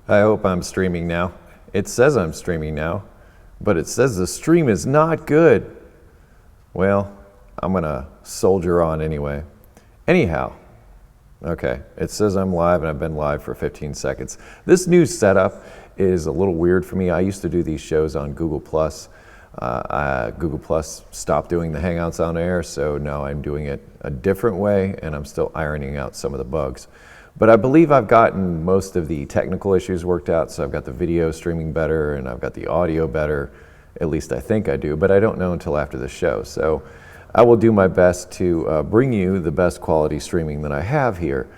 I hope I'm streaming now. It says I'm streaming now, but it says the stream is not good. Well, I'm gonna soldier on anyway. Anyhow, okay, it says I'm live and I've been live for 15 seconds. This new setup is a little weird for me. I used to do these shows on Google+. Google+ stopped doing the Hangouts on air, so now I'm doing it a different way and I'm still ironing out some of the bugs. But I believe I've gotten most of the technical issues worked out, so I've got the video streaming better and I've got the audio better. At least I think I do, but I don't know until after the show. So I will do my best to bring you the best quality streaming that I have here.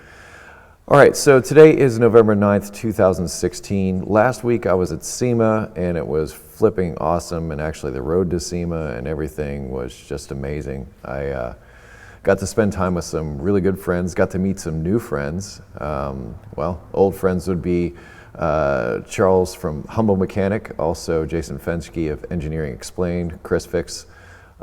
All right, so today is November 9th, 2016. Last week I was at SEMA and it was flipping awesome, and actually the road to SEMA and everything was just amazing. I got to spend time with some really good friends, got to meet some new friends. Well, old friends would be Charles from Humble Mechanic, also Jason Fensky of Engineering Explained, Chris Fix.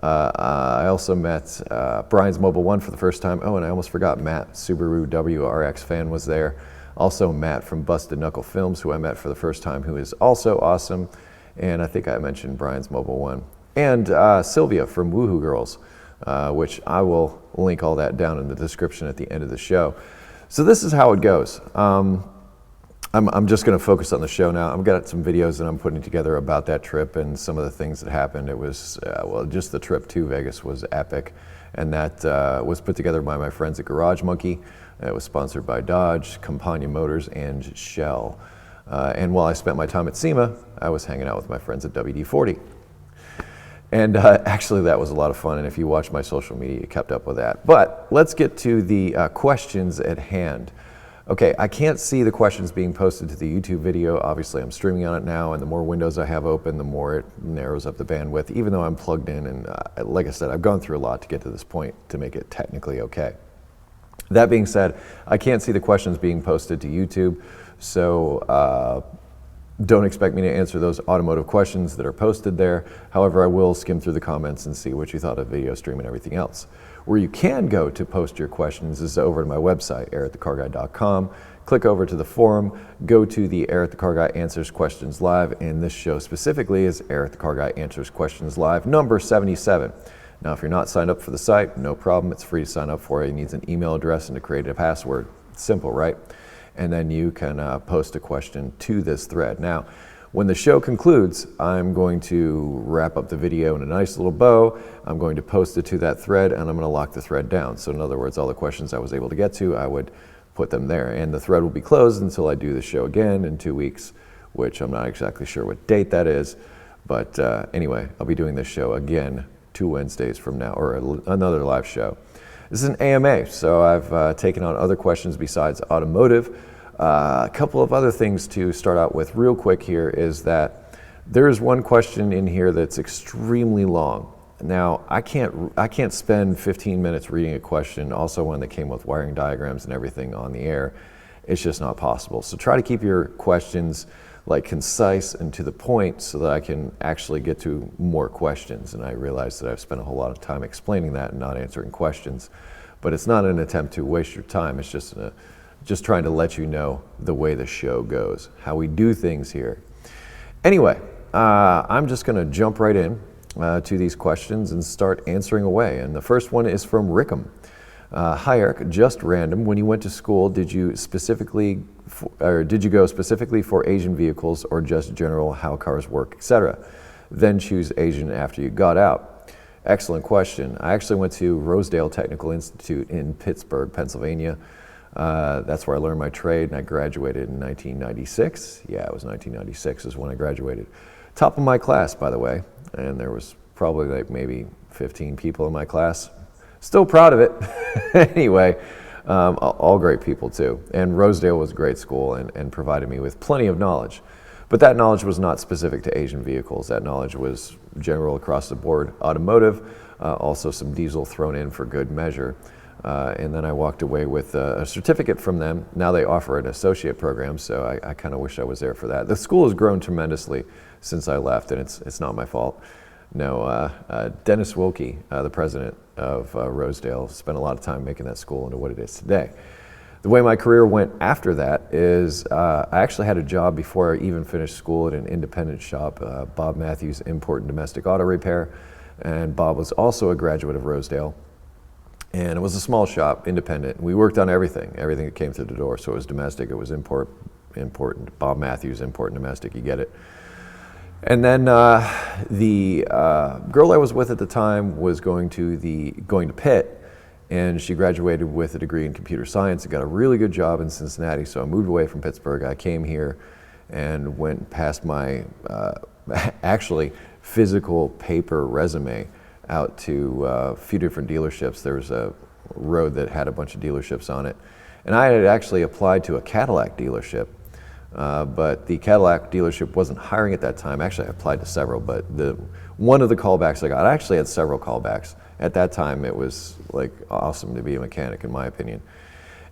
I also met Brian's Mobile One for the first time. Oh, and I almost forgot Matt, Subaru WRX fan, was there. Also Matt from Busted Knuckle Films, who I met for the first time, who is also awesome. And I think I mentioned Brian's Mobile One. And Sylvia from Woohoo Girls, which I will link all that down in the description at the end of the show. So this is how it goes. I'm just going to focus on the show now. I've got some videos that I'm putting together about that trip and some of the things that happened. It was, well, just the trip to Vegas was epic. And that was put together by my friends at Garage Monkey. It was sponsored by Dodge, Campagna Motors, and Shell. And while I spent my time at SEMA, I was hanging out with my friends at WD-40. And actually that was a lot of fun, and if you watch my social media, you kept up with that. But let's get to the questions at hand. Okay, I can't see the questions being posted to the YouTube video. Obviously I'm streaming on it now, and the more windows I have open, the more it narrows up the bandwidth, even though I'm plugged in, and like I said, I've gone through a lot to get to this point to make it technically okay. That being said, I can't see the questions being posted to YouTube, so don't expect me to answer those automotive questions that are posted there. However, I will skim through the comments and see what you thought of video stream and everything else. Where you can go to post your questions is over to my website, EricTheCarGuy.com. Click over to the forum, go to the Eric the Car Guy Answers Questions Live, and this show specifically is Eric the Car Guy Answers Questions Live, number 77. Now, if you're not signed up for the site, no problem. It's free to sign up for it. It needs an email address and to create a password. It's simple, right? And then you can post a question to this thread. Now, when the show concludes, I'm going to wrap up the video in a nice little bow. I'm going to post it to that thread, and I'm going to lock the thread down. So in other words, all the questions I was able to get to, I would put them there. And the thread will be closed until I do the show again in 2 weeks, which I'm not exactly sure what date that is. But anyway, I'll be doing this show again 2 Wednesdays from now, or another live show. This is an AMA, so I've taken on other questions besides automotive. A couple of other things to start out with real quick here is that there is one question in here that's extremely long. Now, I can't spend 15 minutes reading a question, also one that came with wiring diagrams and everything on the air. It's just not possible. So try to keep your questions like concise and to the point so that I can actually get to more questions. And I realize that I've spent a whole lot of time explaining that and not answering questions, but it's not an attempt to waste your time. It's just trying to let you know the way the show goes, how we do things here. Anyway, I'm just gonna jump right in to these questions and start answering away. And the first one is from Rickham. Hi Eric, just random. When you went to school, did you go specifically for Asian vehicles or just general how cars work, etc.? Then choose Asian after you got out. Excellent question. I actually went to Rosedale Technical Institute in Pittsburgh, Pennsylvania. That's where I learned my trade, and I graduated in 1996. Yeah, it was 1996 is when I graduated. Top of my class, by the way, and there was probably like maybe 15 people in my class. Still proud of it. Anyway, all great people too. And Rosedale was a great school and provided me with plenty of knowledge. But that knowledge was not specific to Asian vehicles. That knowledge was general across the board, automotive, also some diesel thrown in for good measure. And then I walked away with a certificate from them. Now they offer an associate program, so I kind of wish I was there for that. The school has grown tremendously since I left, and it's not my fault. No, Dennis Wilkie, the president of Rosedale, spent a lot of time making that school into what it is today. The way my career went after that is I actually had a job before I even finished school at an independent shop, Bob Matthews Import and Domestic Auto Repair, and Bob was also a graduate of Rosedale. And it was a small shop, independent. We worked on everything that came through the door. So it was domestic, it was import, Bob Matthews, import and domestic, you get it. And then the girl I was with at the time was going to Pitt, and she graduated with a degree in computer science and got a really good job in Cincinnati. So I moved away from Pittsburgh. I came here and went past my actually physical paper resume out to a few different dealerships. There was a road that had a bunch of dealerships on it. And I had actually applied to a Cadillac dealership, but the Cadillac dealership wasn't hiring at that time. Actually, I applied to several, but one of the callbacks I actually had several callbacks. At that time, it was like awesome to be a mechanic, in my opinion.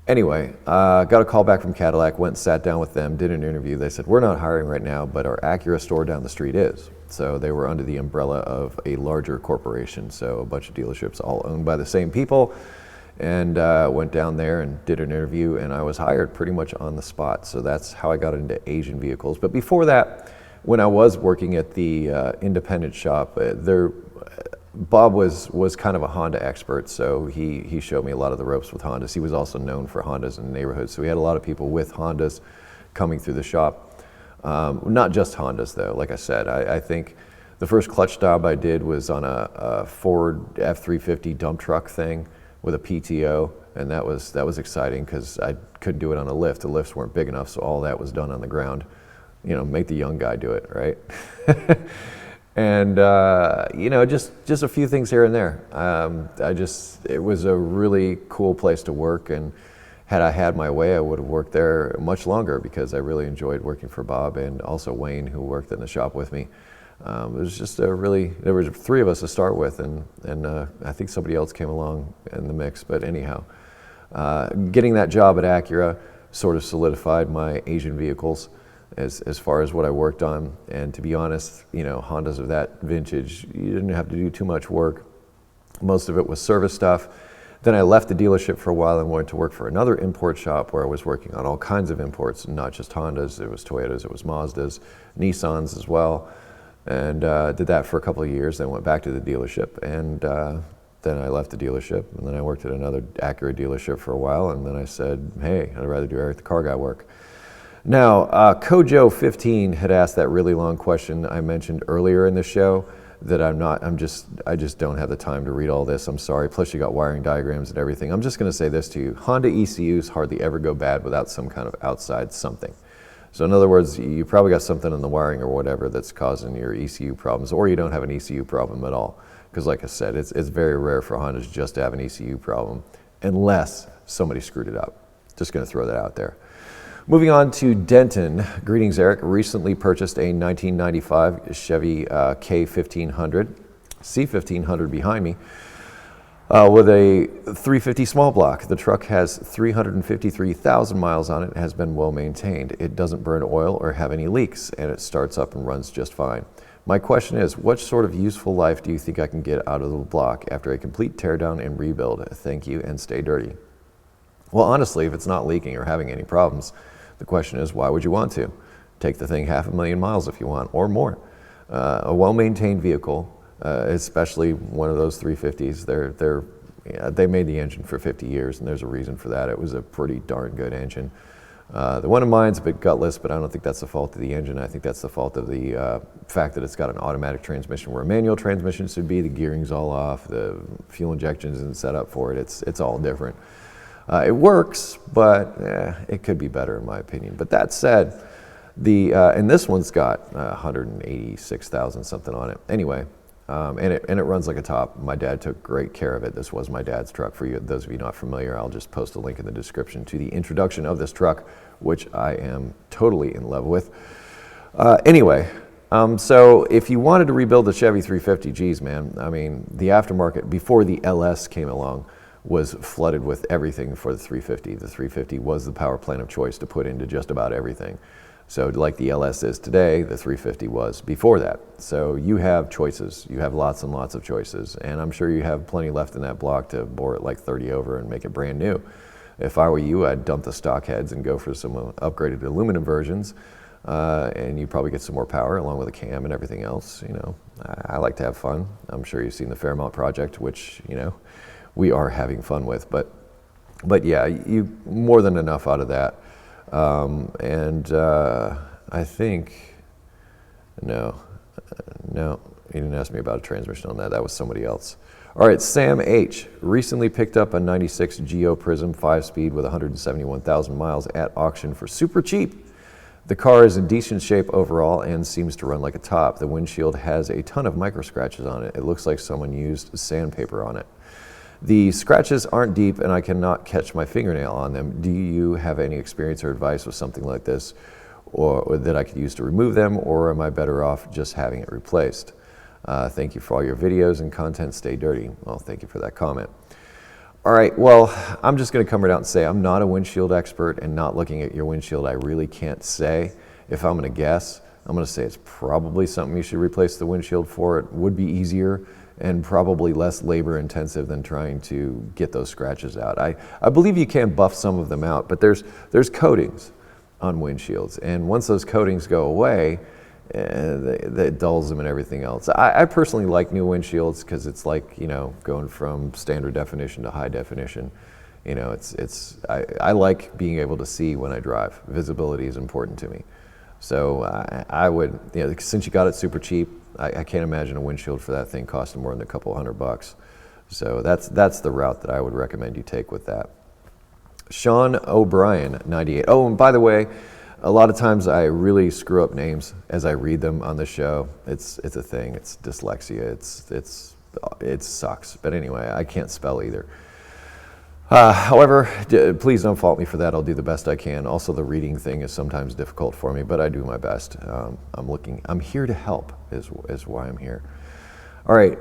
Anyway, got a call back from Cadillac, went and sat down with them, did an interview. They said, we're not hiring right now, but our Acura store down the street is. So they were under the umbrella of a larger corporation, so a bunch of dealerships all owned by the same people. And went down there and did an interview, and I was hired pretty much on the spot. So that's how I got into Asian vehicles. But before that, when I was working at the independent shop, Bob was kind of a Honda expert, so he showed me a lot of the ropes with Hondas. He was also known for Hondas in the neighborhood, so we had a lot of people with Hondas coming through the shop. Not just Hondas, though. Like I said, I think the first clutch job I did was on a Ford F-350 dump truck thing with a PTO, and that was exciting because I couldn't do it on a lift. The lifts weren't big enough, so all that was done on the ground. You know, make the young guy do it, right? And you know, just a few things here and there. It was a really cool place to work, and had I had my way, I would have worked there much longer because I really enjoyed working for Bob and also Wayne, who worked in the shop with me. It was just there were three of us to start with, and I think somebody else came along in the mix. But anyhow, getting that job at Acura sort of solidified my Asian vehicles as far as what I worked on. And to be honest, you know, Hondas of that vintage, you didn't have to do too much work. Most of it was service stuff. Then I left the dealership for a while and went to work for another import shop where I was working on all kinds of imports, not just Hondas. It was Toyotas, it was Mazdas, Nissans as well. And did that for a couple of years, then went back to the dealership. And then I left the dealership, and then I worked at another Acura dealership for a while, and then I said, hey, I'd rather do EricTheCarGuy work. Now, Kojo15 had asked that really long question I mentioned earlier in the show that I just don't have the time to read all this. I'm sorry. Plus you got wiring diagrams and everything. I'm just going to say this to you. Honda ECUs hardly ever go bad without some kind of outside something. So in other words, you probably got something in the wiring or whatever that's causing your ECU problems, or you don't have an ECU problem at all. Because like I said, it's very rare for Hondas just to have an ECU problem unless somebody screwed it up. Just going to throw that out there. Moving on to Denton. Greetings, Eric. Recently purchased a 1995 Chevy K1500, C1500 behind me, with a 350 small block. The truck has 353,000 miles on it, has been well maintained. It doesn't burn oil or have any leaks, and it starts up and runs just fine. My question is, what sort of useful life do you think I can get out of the block after a complete teardown and rebuild? Thank you, and stay dirty. Well, honestly, if it's not leaking or having any problems, the question is, why would you want to? Take the thing 500,000 miles if you want, or more. A well-maintained vehicle, especially one of those 350s, they made the engine for 50 years, and there's a reason for that. It was a pretty darn good engine. The one of mine's a bit gutless, but I don't think that's the fault of the engine. I think that's the fault of the fact that it's got an automatic transmission where a manual transmission should be. The gearing's all off, the fuel injection isn't set up for it. It's all different. It works, but it could be better in my opinion. But that said, and this one's got 186,000 something on it. Anyway, and it runs like a top. My dad took great care of it. This was my dad's truck. For you, those of you not familiar, I'll just post a link in the description to the introduction of this truck, which I am totally in love with. Anyway, so if you wanted to rebuild the Chevy 350, geez, man, I mean, the aftermarket before the LS came along was flooded with everything for the 350. The 350 was the power plant of choice to put into just about everything. So like the LS is today, the 350 was before that. So you have choices. You have lots and lots of choices. And I'm sure you have plenty left in that block to bore it like 30 over and make it brand new. If I were you, I'd dump the stock heads and go for some upgraded aluminum versions, and you probably get some more power along with a cam and everything else. You know, I like to have fun. I'm sure you've seen the Fairmont project, which, you know, we are having fun with, but yeah, you more than enough out of that. I think, no, you didn't ask me about a transmission on that. That was somebody else. All right, Sam H. recently picked up a 96 Geo Prism 5-speed with 171,000 miles at auction for super cheap. The car is in decent shape overall and seems to run like a top. The windshield has a ton of micro scratches on it. It looks like someone used sandpaper on it. The scratches aren't deep and I cannot catch my fingernail on them. Do you have any experience or advice with something like this, or that I could use to remove them, or am I better off just having it replaced? Thank you for all your videos and content. Stay dirty. Well, thank you for that comment. All right, well, I'm just going to come right out and say I'm not a windshield expert, and not looking at your windshield, I really can't say. If I'm going to guess, I'm going to say it's probably something you should replace the windshield for. It would be easier and probably less labor intensive than trying to get those scratches out. I believe you can buff some of them out, but there's coatings on windshields, and once those coatings go away, that dulls them and everything else. I personally like new windshields because it's like, you know, going from standard definition to high definition. You know, I like being able to see when I drive. Visibility is important to me. So I would, you know, since you got it super cheap, I can't imagine a windshield for that thing costing more than a couple $100. So that's the route that I would recommend you take with that. Sean O'Brien, 98. Oh, and by the way, a lot of times I really screw up names as I read them on the show. It's a thing. It's dyslexia. It sucks. But anyway, I can't spell either. However, please don't fault me for that. I'll do the best I can. Also, the reading thing is sometimes difficult for me, but I do my best. I'm here to help is why I'm here. All right,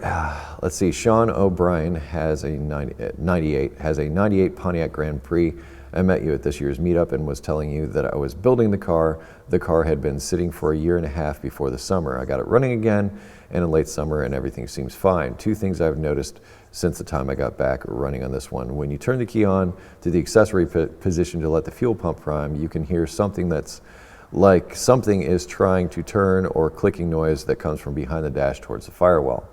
let's see. Sean O'Brien has a 98 Pontiac Grand Prix. I met you at this year's meetup and was telling you that I was building the car. The car had been sitting for a year and a half before the summer. I got it running again and in late summer, and everything seems fine. Two things I've noticed since the time I got back running on this one. When you turn the key on to the accessory position to let the fuel pump prime, you can hear something that's like something is trying to turn, or clicking noise that comes from behind the dash towards the firewall.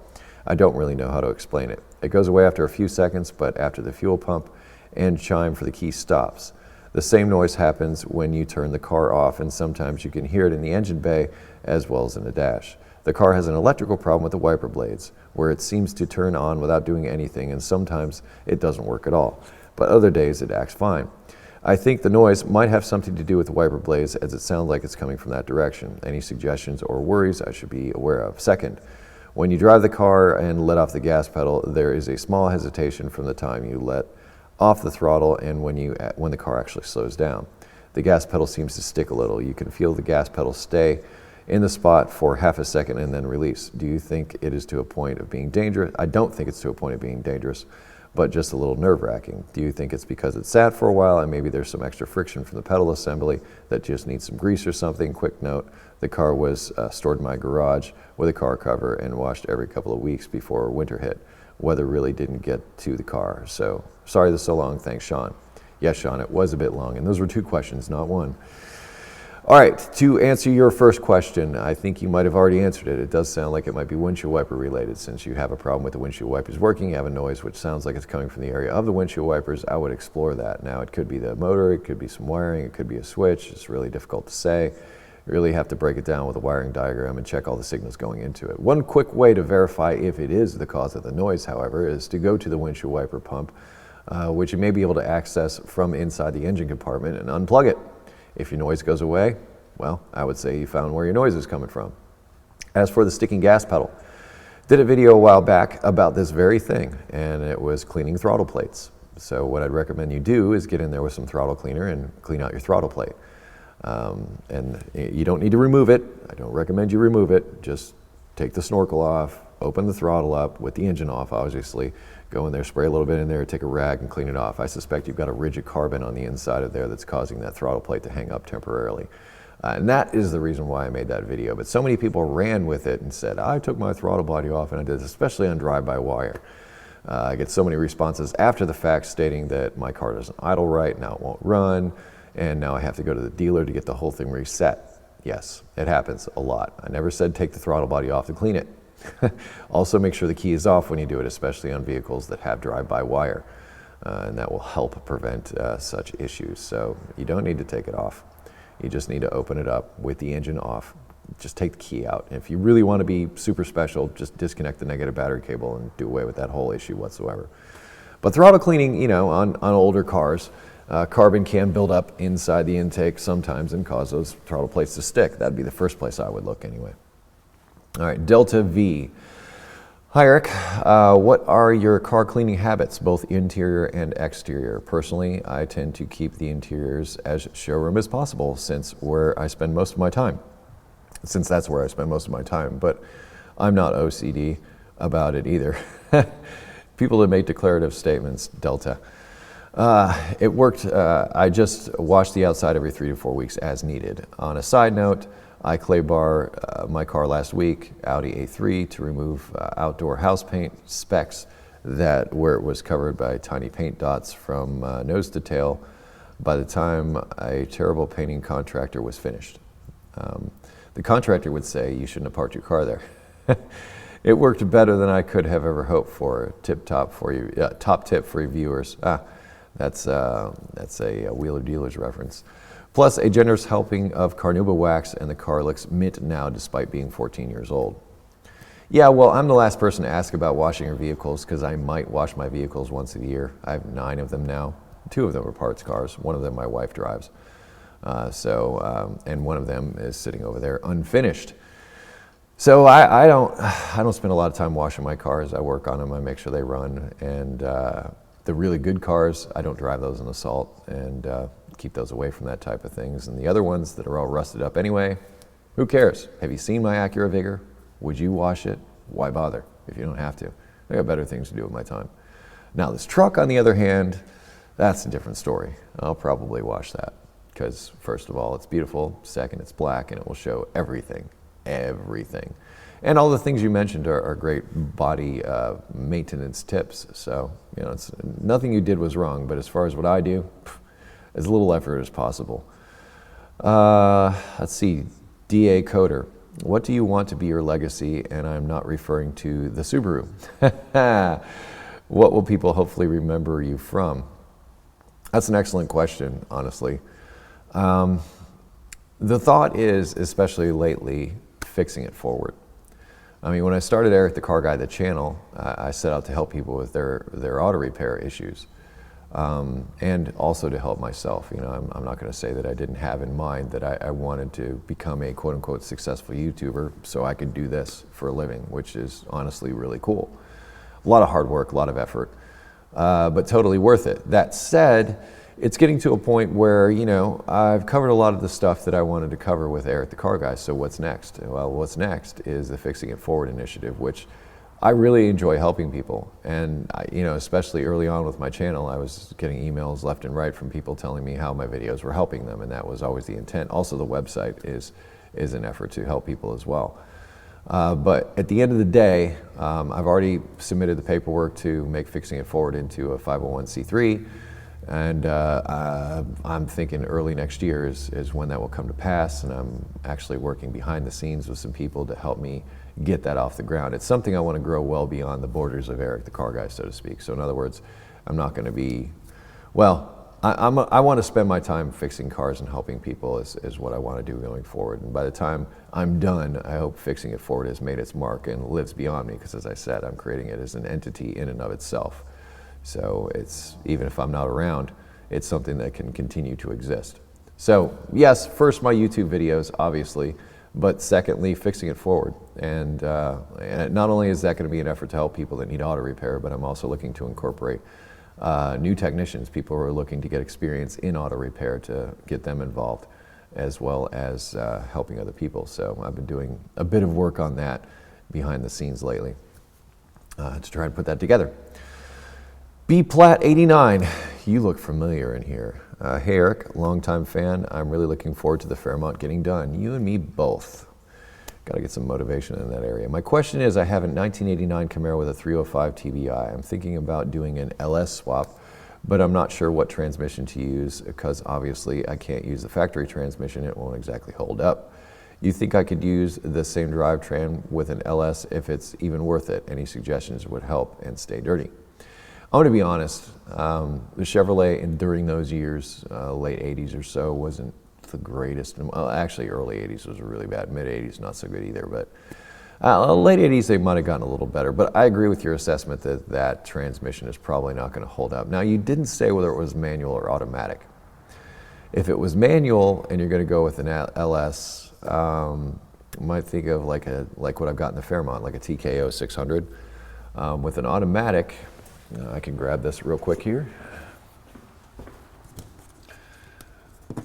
I don't really know how to explain it. It goes away after a few seconds, but after the fuel pump and chime for the key stops. The same noise happens when you turn the car off, and sometimes you can hear it in the engine bay as well as in the dash. The car has an electrical problem with the wiper blades, where it seems to turn on without doing anything, and sometimes it doesn't work at all, but other days it acts fine. I think the noise might have something to do with the wiper blades, as it sounds like it's coming from that direction. Any suggestions or worries I should be aware of? Second, when you drive the car and let off the gas pedal, there is a small hesitation from the time you let off the throttle and when the car actually slows down. The gas pedal seems to stick a little. You can feel the gas pedal stay in the spot for half a second and then release. Do you think it is to a point of being dangerous? I don't think it's to a point of being dangerous, but just a little nerve-wracking. Do you think it's because it sat for a while and maybe there's some extra friction from the pedal assembly that just needs some grease or something? Quick note, the car was stored in my garage with a car cover and washed every couple of weeks before winter hit. Weather really didn't get to the car. So sorry this is so long. Thanks, Sean. Yes, Sean, it was a bit long, and those were two questions, not one. All right, to answer your first question, I think you might have already answered it. It does sound like it might be windshield wiper related. Since you have a problem with the windshield wipers working, you have a noise which sounds like it's coming from the area of the windshield wipers. I would explore that. Now, it could be the motor, it could be some wiring, it could be a switch. It's really difficult to say. You really have to break it down with a wiring diagram and check all the signals going into it. One quick way to verify if it is the cause of the noise, however, is to go to the windshield wiper pump, which you may be able to access from inside the engine compartment, and unplug it. If your noise goes away, well, I would say you found where your noise is coming from. As for the sticking gas pedal, did a video a while back about this very thing, and it was cleaning throttle plates. So what I'd recommend you do is get in there with some throttle cleaner and clean out your throttle plate. And you don't need to remove it. I don't recommend you remove it. Just take the snorkel off, open the throttle up with the engine off, obviously. Go in there, spray a little bit in there, take a rag and clean it off. I suspect you've got a rigid carbon on the inside of there that's causing that throttle plate to hang up temporarily. And that is the reason why I made that video. But so many people ran with it and said, I took my throttle body off and I did this, especially on drive-by-wire. I get so many responses after the fact stating that my car doesn't idle right, now it won't run, and now I have to go to the dealer to get the whole thing reset. Yes, it happens a lot. I never said take the throttle body off to clean it. Also, make sure the key is off when you do it, especially on vehicles that have drive-by wire, and that will help prevent such issues. So you don't need to take it off. You just need to open it up with the engine off. Just take the key out. If you really want to be super special, just disconnect the negative battery cable and do away with that whole issue whatsoever. But throttle cleaning, you know, on older cars, carbon can build up inside the intake sometimes and cause those throttle plates to stick. That'd be the first place I would look anyway. All right, Delta V. Hi, Eric. What are your car cleaning habits, both interior and exterior? Personally, I tend to keep the interiors as showroom as possible since that's where I spend most of my time. But I'm not OCD about it either. People that make declarative statements, Delta. It worked. I just wash the outside every 3 to 4 weeks as needed. On a side note, I clay bar my car last week, Audi A3, to remove outdoor house paint specks where it was covered by tiny paint dots from nose to tail by the time a terrible painting contractor was finished. The contractor would say, you shouldn't have parked your car there. It worked better than I could have ever hoped for. Top tip for your viewers. That's a Wheeler Dealers reference. Plus a generous helping of Carnauba wax, and the car looks mint now despite being 14 years old. Yeah, well, I'm the last person to ask about washing your vehicles because I might wash my vehicles once a year. I have 9 of them now. 2 of them are parts cars. 1 of them my wife drives. And 1 of them is sitting over there unfinished. So I don't spend a lot of time washing my cars. I work on them. I make sure they run. And the really good cars, I don't drive those in assault and keep those away from that type of things. And the other ones that are all rusted up anyway, who cares? Have you seen my Acura Vigor? Would you wash it? Why bother if you don't have to? I got better things to do with my time. Now this truck, on the other hand, that's a different story. I'll probably wash that because first of all, it's beautiful. Second, it's black and it will show everything. And all the things you mentioned are great body maintenance tips. So, you know, it's nothing you did was wrong, but as far as what I do, as little effort as possible. Let's see, DA Coder. What do you want to be your legacy? And I'm not referring to the Subaru. What will people hopefully remember you from? That's an excellent question, honestly. The thought is, especially lately, fixing it forward. I mean, when I started Eric the Car Guy, the channel, I set out to help people with their auto repair issues, and also to help myself. You know, I'm not going to say that I didn't have in mind that I wanted to become a quote-unquote successful YouTuber so I could do this for a living, which is honestly really cool. A lot of hard work, a lot of effort, but totally worth it. That said, it's getting to a point where, you know, I've covered a lot of the stuff that I wanted to cover with Eric the Car Guy, so what's next? Well, what's next is the Fixing It Forward initiative, which I really enjoy helping people. And, you know, especially early on with my channel, I was getting emails left and right from people telling me how my videos were helping them, and that was always the intent. Also, the website is an effort to help people as well. But at the end of the day, I've already submitted the paperwork to make Fixing It Forward into a 501c3. And I'm thinking early next year is when that will come to pass, and I'm actually working behind the scenes with some people to help me get that off the ground. It's something I want to grow well beyond the borders of Eric the Car Guy, so to speak. So in other words, I'm not going to be, well, I want to spend my time fixing cars and helping people is what I want to do going forward. And by the time I'm done, I hope Fixing It Forward has made its mark and lives beyond me, because as I said, I'm creating it as an entity in and of itself. So it's, even if I'm not around, it's something that can continue to exist. So yes, first my YouTube videos, obviously, but secondly, Fixing It Forward. And not only is that going to be an effort to help people that need auto repair, but I'm also looking to incorporate new technicians, people who are looking to get experience in auto repair, to get them involved, as well as helping other people. So I've been doing a bit of work on that behind the scenes lately to try and put that together. BPlat89, you look familiar in here. Hey Eric, longtime fan. I'm really looking forward to the Fairmont getting done. You and me both. Got to get some motivation in that area. My question is, I have a 1989 Camaro with a 305 TBI. I'm thinking about doing an LS swap, but I'm not sure what transmission to use because obviously I can't use the factory transmission. It won't exactly hold up. You think I could use the same drivetrain with an LS if it's even worth it? Any suggestions would help and stay dirty. I'm going to be honest, the Chevrolet during those years, late 80s or so, wasn't the greatest. Well, actually, early 80s was really bad. Mid 80s, not so good either. But late 80s, they might have gotten a little better. But I agree with your assessment that that transmission is probably not going to hold up. Now, you didn't say whether it was manual or automatic. If it was manual and you're going to go with an LS, you might think of like what I've got in the Fairmont, like a TKO 600. With an automatic, I can grab this real quick here.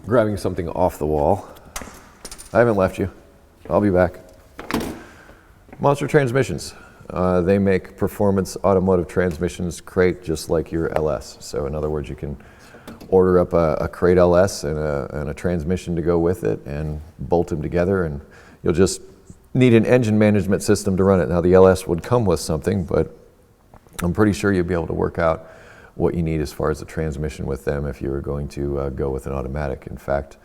Grabbing something off the wall. I haven't left you. I'll be back. Monster Transmissions. They make performance automotive transmissions crate just like your LS. So in other words, you can order up a crate LS and a transmission to go with it and bolt them together, and you'll just need an engine management system to run it. Now the LS would come with something, but I'm pretty sure you'll be able to work out what you need as far as the transmission with them if you were going to go with an automatic. In fact,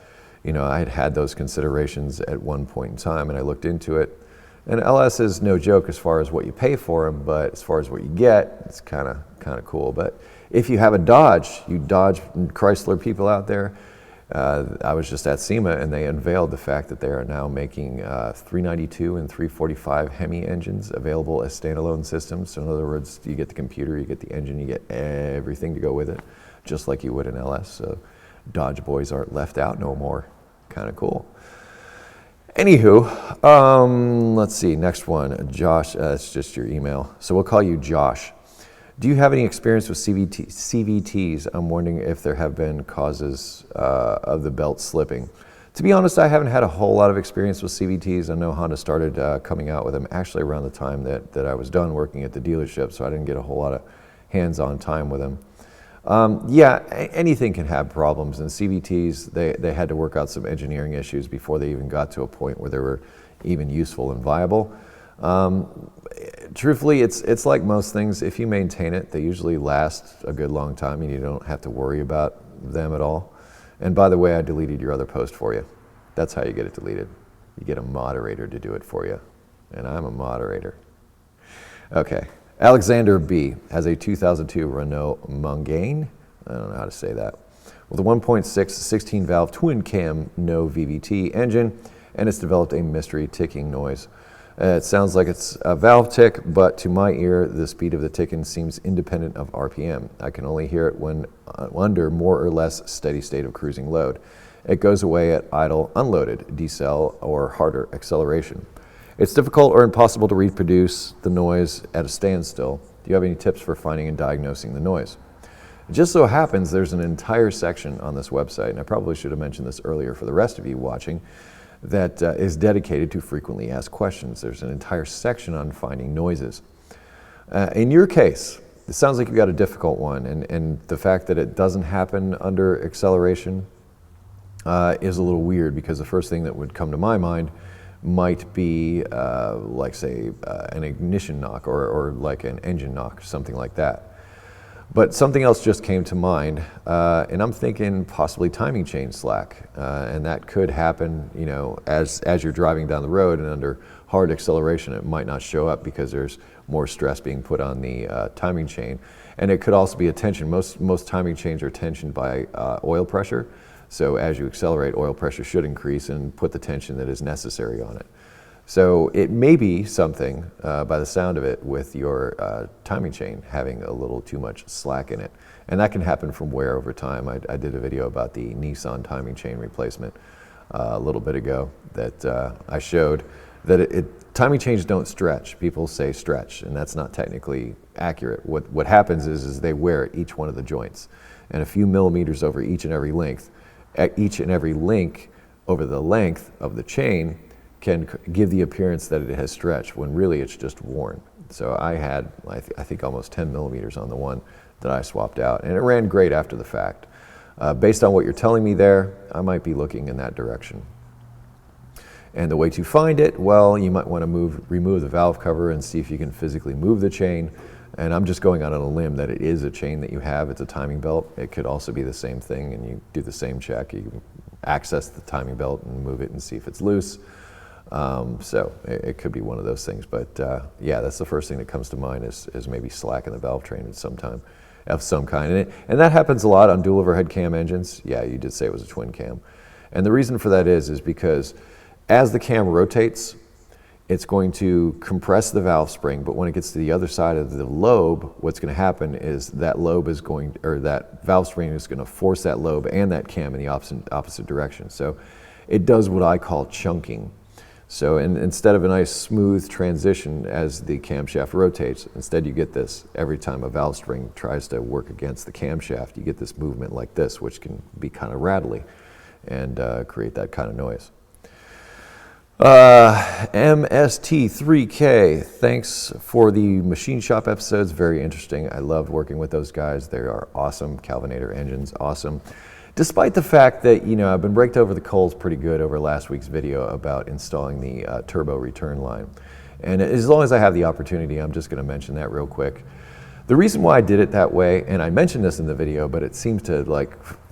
you know, I had those considerations at one point in time, and I looked into it. And LS is no joke as far as what you pay for them, but as far as what you get, it's kind of cool. But if you have a Dodge, you Dodge Chrysler people out there, I was just at SEMA and they unveiled the fact that they are now making 392 and 345 Hemi engines available as standalone systems. So in other words, you get the computer, you get the engine, you get everything to go with it, just like you would an LS. So Dodge boys aren't left out no more. Kind of cool. Anywho, let's see, next one. Josh, it's just your email. So we'll call you Josh. Do you have any experience with CVTs? I'm wondering if there have been causes of the belt slipping. To be honest, I haven't had a whole lot of experience with CVTs. I know Honda started coming out with them actually around the time that I was done working at the dealership, so I didn't get a whole lot of hands-on time with them. Yeah, anything can have problems, and CVTs, they had to work out some engineering issues before they even got to a point where they were even useful and viable. Truthfully, it's like most things. If you maintain it, they usually last a good long time and you don't have to worry about them at all. And by the way, I deleted your other post for you. That's how you get it deleted. You get a moderator to do it for you. And I'm a moderator. Okay. Alexander B. has a 2002 Renault Mangane. I don't know how to say that. With a 1.6 16-valve twin-cam no VVT engine, and it's developed a mystery ticking noise. It sounds like it's a valve tick, but to my ear, the speed of the ticking seems independent of RPM. I can only hear it when under more or less steady state of cruising load. It goes away at idle, unloaded, decel, or harder acceleration. It's difficult or impossible to reproduce the noise at a standstill. Do you have any tips for finding and diagnosing the noise? It just so happens there's an entire section on this website, and I probably should have mentioned this earlier for the rest of you watching, that is dedicated to frequently asked questions. There's an entire section on finding noises. In your case, it sounds like you've got a difficult one, and the fact that it doesn't happen under acceleration is a little weird, because the first thing that would come to my mind might be like, say, an ignition knock or like an engine knock, something like that. But something else just came to mind, and I'm thinking possibly timing chain slack, and that could happen, you know, as you're driving down the road, and under hard acceleration it might not show up because there's more stress being put on the timing chain. And it could also be a tension. Most timing chains are tensioned by oil pressure, so as you accelerate, oil pressure should increase and put the tension that is necessary on it. So it may be something, by the sound of it, with your timing chain having a little too much slack in it. And that can happen from wear over time. I did a video about the Nissan timing chain replacement a little bit ago that I showed that timing chains don't stretch. People say stretch, and that's not technically accurate. What happens is they wear at each one of the joints. And a few millimeters over each and every link over the length of the chain can give the appearance that it has stretched when really it's just worn. So I had, I think, almost 10 millimeters on the one that I swapped out, and it ran great after the fact. Based on what you're telling me there, I might be looking in that direction. And the way to find it, well, you might want to remove the valve cover and see if you can physically move the chain. And I'm just going out on a limb that it is a chain that you have. It's a timing belt. It could also be the same thing, and you do the same check. You access the timing belt and move it and see if it's loose. So it could be one of those things. But yeah, that's the first thing that comes to mind is maybe slack in the valve train at some time of some kind. And that happens a lot on dual overhead cam engines. Yeah, you did say it was a twin cam. And the reason for that is because as the cam rotates, it's going to compress the valve spring, but when it gets to the other side of the lobe, what's going to happen is that that valve spring is going to force that lobe and that cam in the opposite direction. So it does what I call chunking. So instead of a nice smooth transition as the camshaft rotates, instead you get this every time a valve spring tries to work against the camshaft, you get this movement like this, which can be kind of rattly and create that kind of noise. MST3K, thanks for the machine shop episodes, very interesting. I loved working with those guys. They are awesome. Calvinator engines, awesome. Despite the fact that, I've been raked over the coals pretty good over last week's video about installing the turbo return line. And as long as I have the opportunity, I'm just going to mention that real quick. The reason why I did it that way, and I mentioned this in the video, but it seems to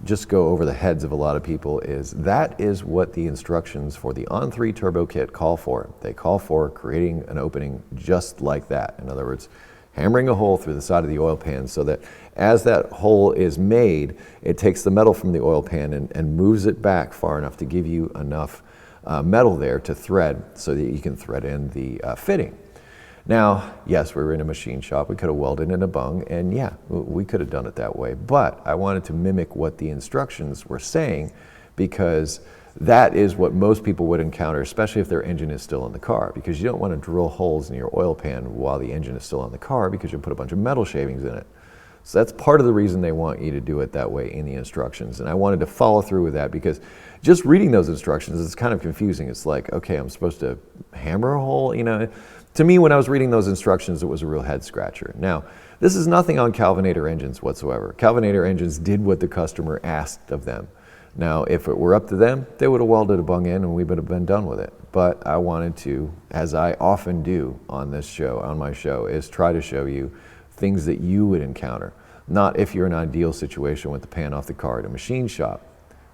just go over the heads of a lot of people, is what the instructions for the On3 turbo kit call for. They call for creating an opening just like that. In other words, hammering a hole through the side of the oil pan so that as that hole is made, it takes the metal from the oil pan and moves it back far enough to give you enough metal there to thread so that you can thread in the fitting. Now, yes, we were in a machine shop. We could have welded in a bung, and yeah, we could have done it that way. But I wanted to mimic what the instructions were saying because that is what most people would encounter, especially if their engine is still in the car, because you don't want to drill holes in your oil pan while the engine is still in the car because you'll put a bunch of metal shavings in it. So that's part of the reason they want you to do it that way in the instructions. And I wanted to follow through with that because just reading those instructions is kind of confusing. It's like, okay, I'm supposed to hammer a hole, To me, when I was reading those instructions, it was a real head scratcher. Now, this is nothing on Calvinator engines whatsoever. Calvinator engines did what the customer asked of them. Now, if it were up to them, they would have welded a bung in and we would have been done with it. But I wanted to, as I often do on this show, on my show, is try to show you things that you would encounter. Not if you're in an ideal situation with the pan off the car at a machine shop.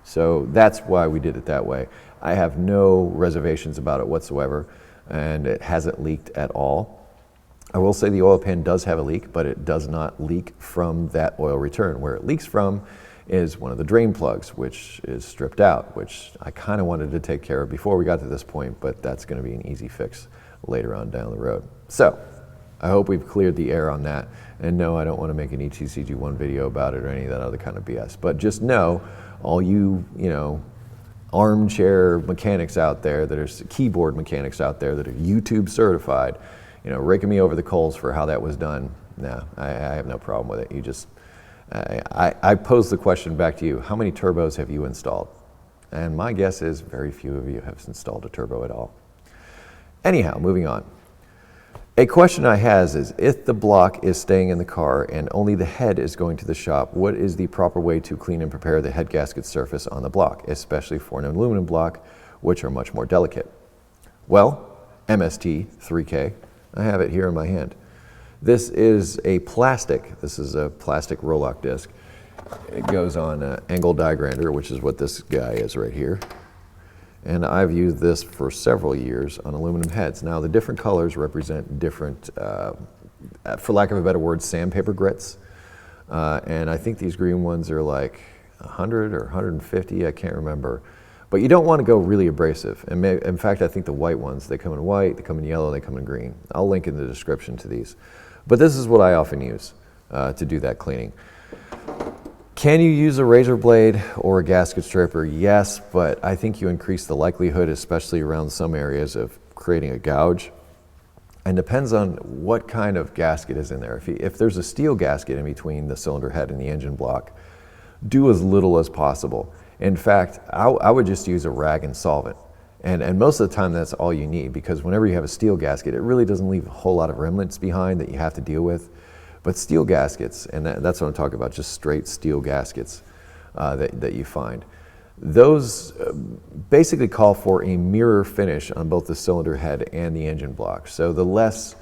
So that's why we did it that way. I have no reservations about it whatsoever, and it hasn't leaked at all. I will say the oil pan does have a leak, but it does not leak from that oil return. Where it leaks from is one of the drain plugs, which is stripped out, which I kind of wanted to take care of before we got to this point, but that's going to be an easy fix later on down the road. So I hope we've cleared the air on that. And no, I don't want to make an ETCG1 video about it or any of that other kind of BS. But just know, all you, armchair mechanics out there that are keyboard mechanics out there that are YouTube certified, raking me over the coals for how that was done. No, I have no problem with it. You just, I pose the question back to you, how many turbos have you installed? And my guess is very few of you have installed a turbo at all. Anyhow, moving on. A question I has is, if the block is staying in the car and only the head is going to the shop, what is the proper way to clean and prepare the head gasket surface on the block, especially for an aluminum block, which are much more delicate? Well, MST3K, I have it here in my hand. This is a plastic Rolock disc. It goes on an angle die grinder, which is what this guy is right here. And I've used this for several years on aluminum heads. Now, the different colors represent different, for lack of a better word, sandpaper grits. And I think these green ones are like 100 or 150, I can't remember. But you don't want to go really abrasive. And in fact, I think the white ones, they come in white, they come in yellow, they come in green. I'll link in the description to these. But this is what I often use to do that cleaning. Can you use a razor blade or a gasket scraper? Yes, but I think you increase the likelihood, especially around some areas, of creating a gouge. And depends on what kind of gasket is in there. If there's a steel gasket in between the cylinder head and the engine block, do as little as possible. In fact, I would just use a rag and solvent. And most of the time that's all you need, because whenever you have a steel gasket, it really doesn't leave a whole lot of remnants behind that you have to deal with. But steel gaskets, and that's what I'm talking about, just straight steel gaskets that you find. Those basically call for a mirror finish on both the cylinder head and the engine block. So the less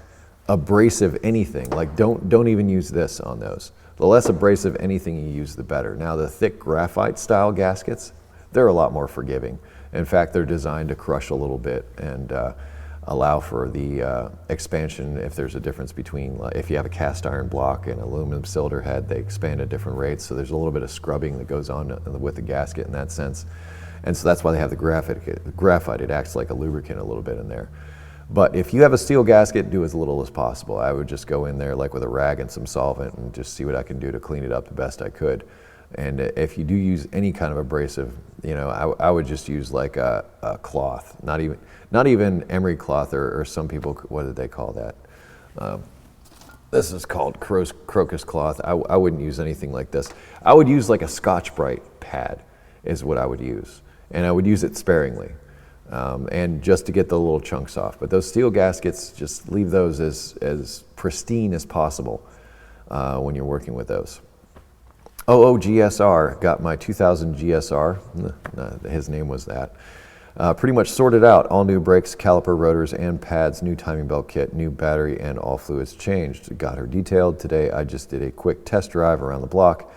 abrasive anything, like don't even use this on those. The less abrasive anything you use, the better. Now the thick graphite style gaskets, they're a lot more forgiving. In fact, they're designed to crush a little bit and allow for the expansion if there's a difference between, if you have a cast iron block and aluminum cylinder head, they expand at different rates. So there's a little bit of scrubbing that goes on with the gasket in that sense. And so that's why they have the graphite. It acts like a lubricant a little bit in there. But if you have a steel gasket, do as little as possible. I would just go in there like with a rag and some solvent and just see what I can do to clean it up the best I could. And if you do use any kind of abrasive, you know, I would just use like a cloth, not even emery cloth or some people, what did they call that? This is called crocus cloth. I wouldn't use anything like this. I would use like a Scotch-Brite pad is what I would use. And I would use it sparingly. And just to get the little chunks off. But those steel gaskets, just leave those as pristine as possible when you're working with those. GSR, got my 2000 GSR, his name was that. Pretty much sorted out, all new brakes, caliper, rotors, and pads, new timing belt kit, new battery, and all fluids changed. Got her detailed. Today I just did a quick test drive around the block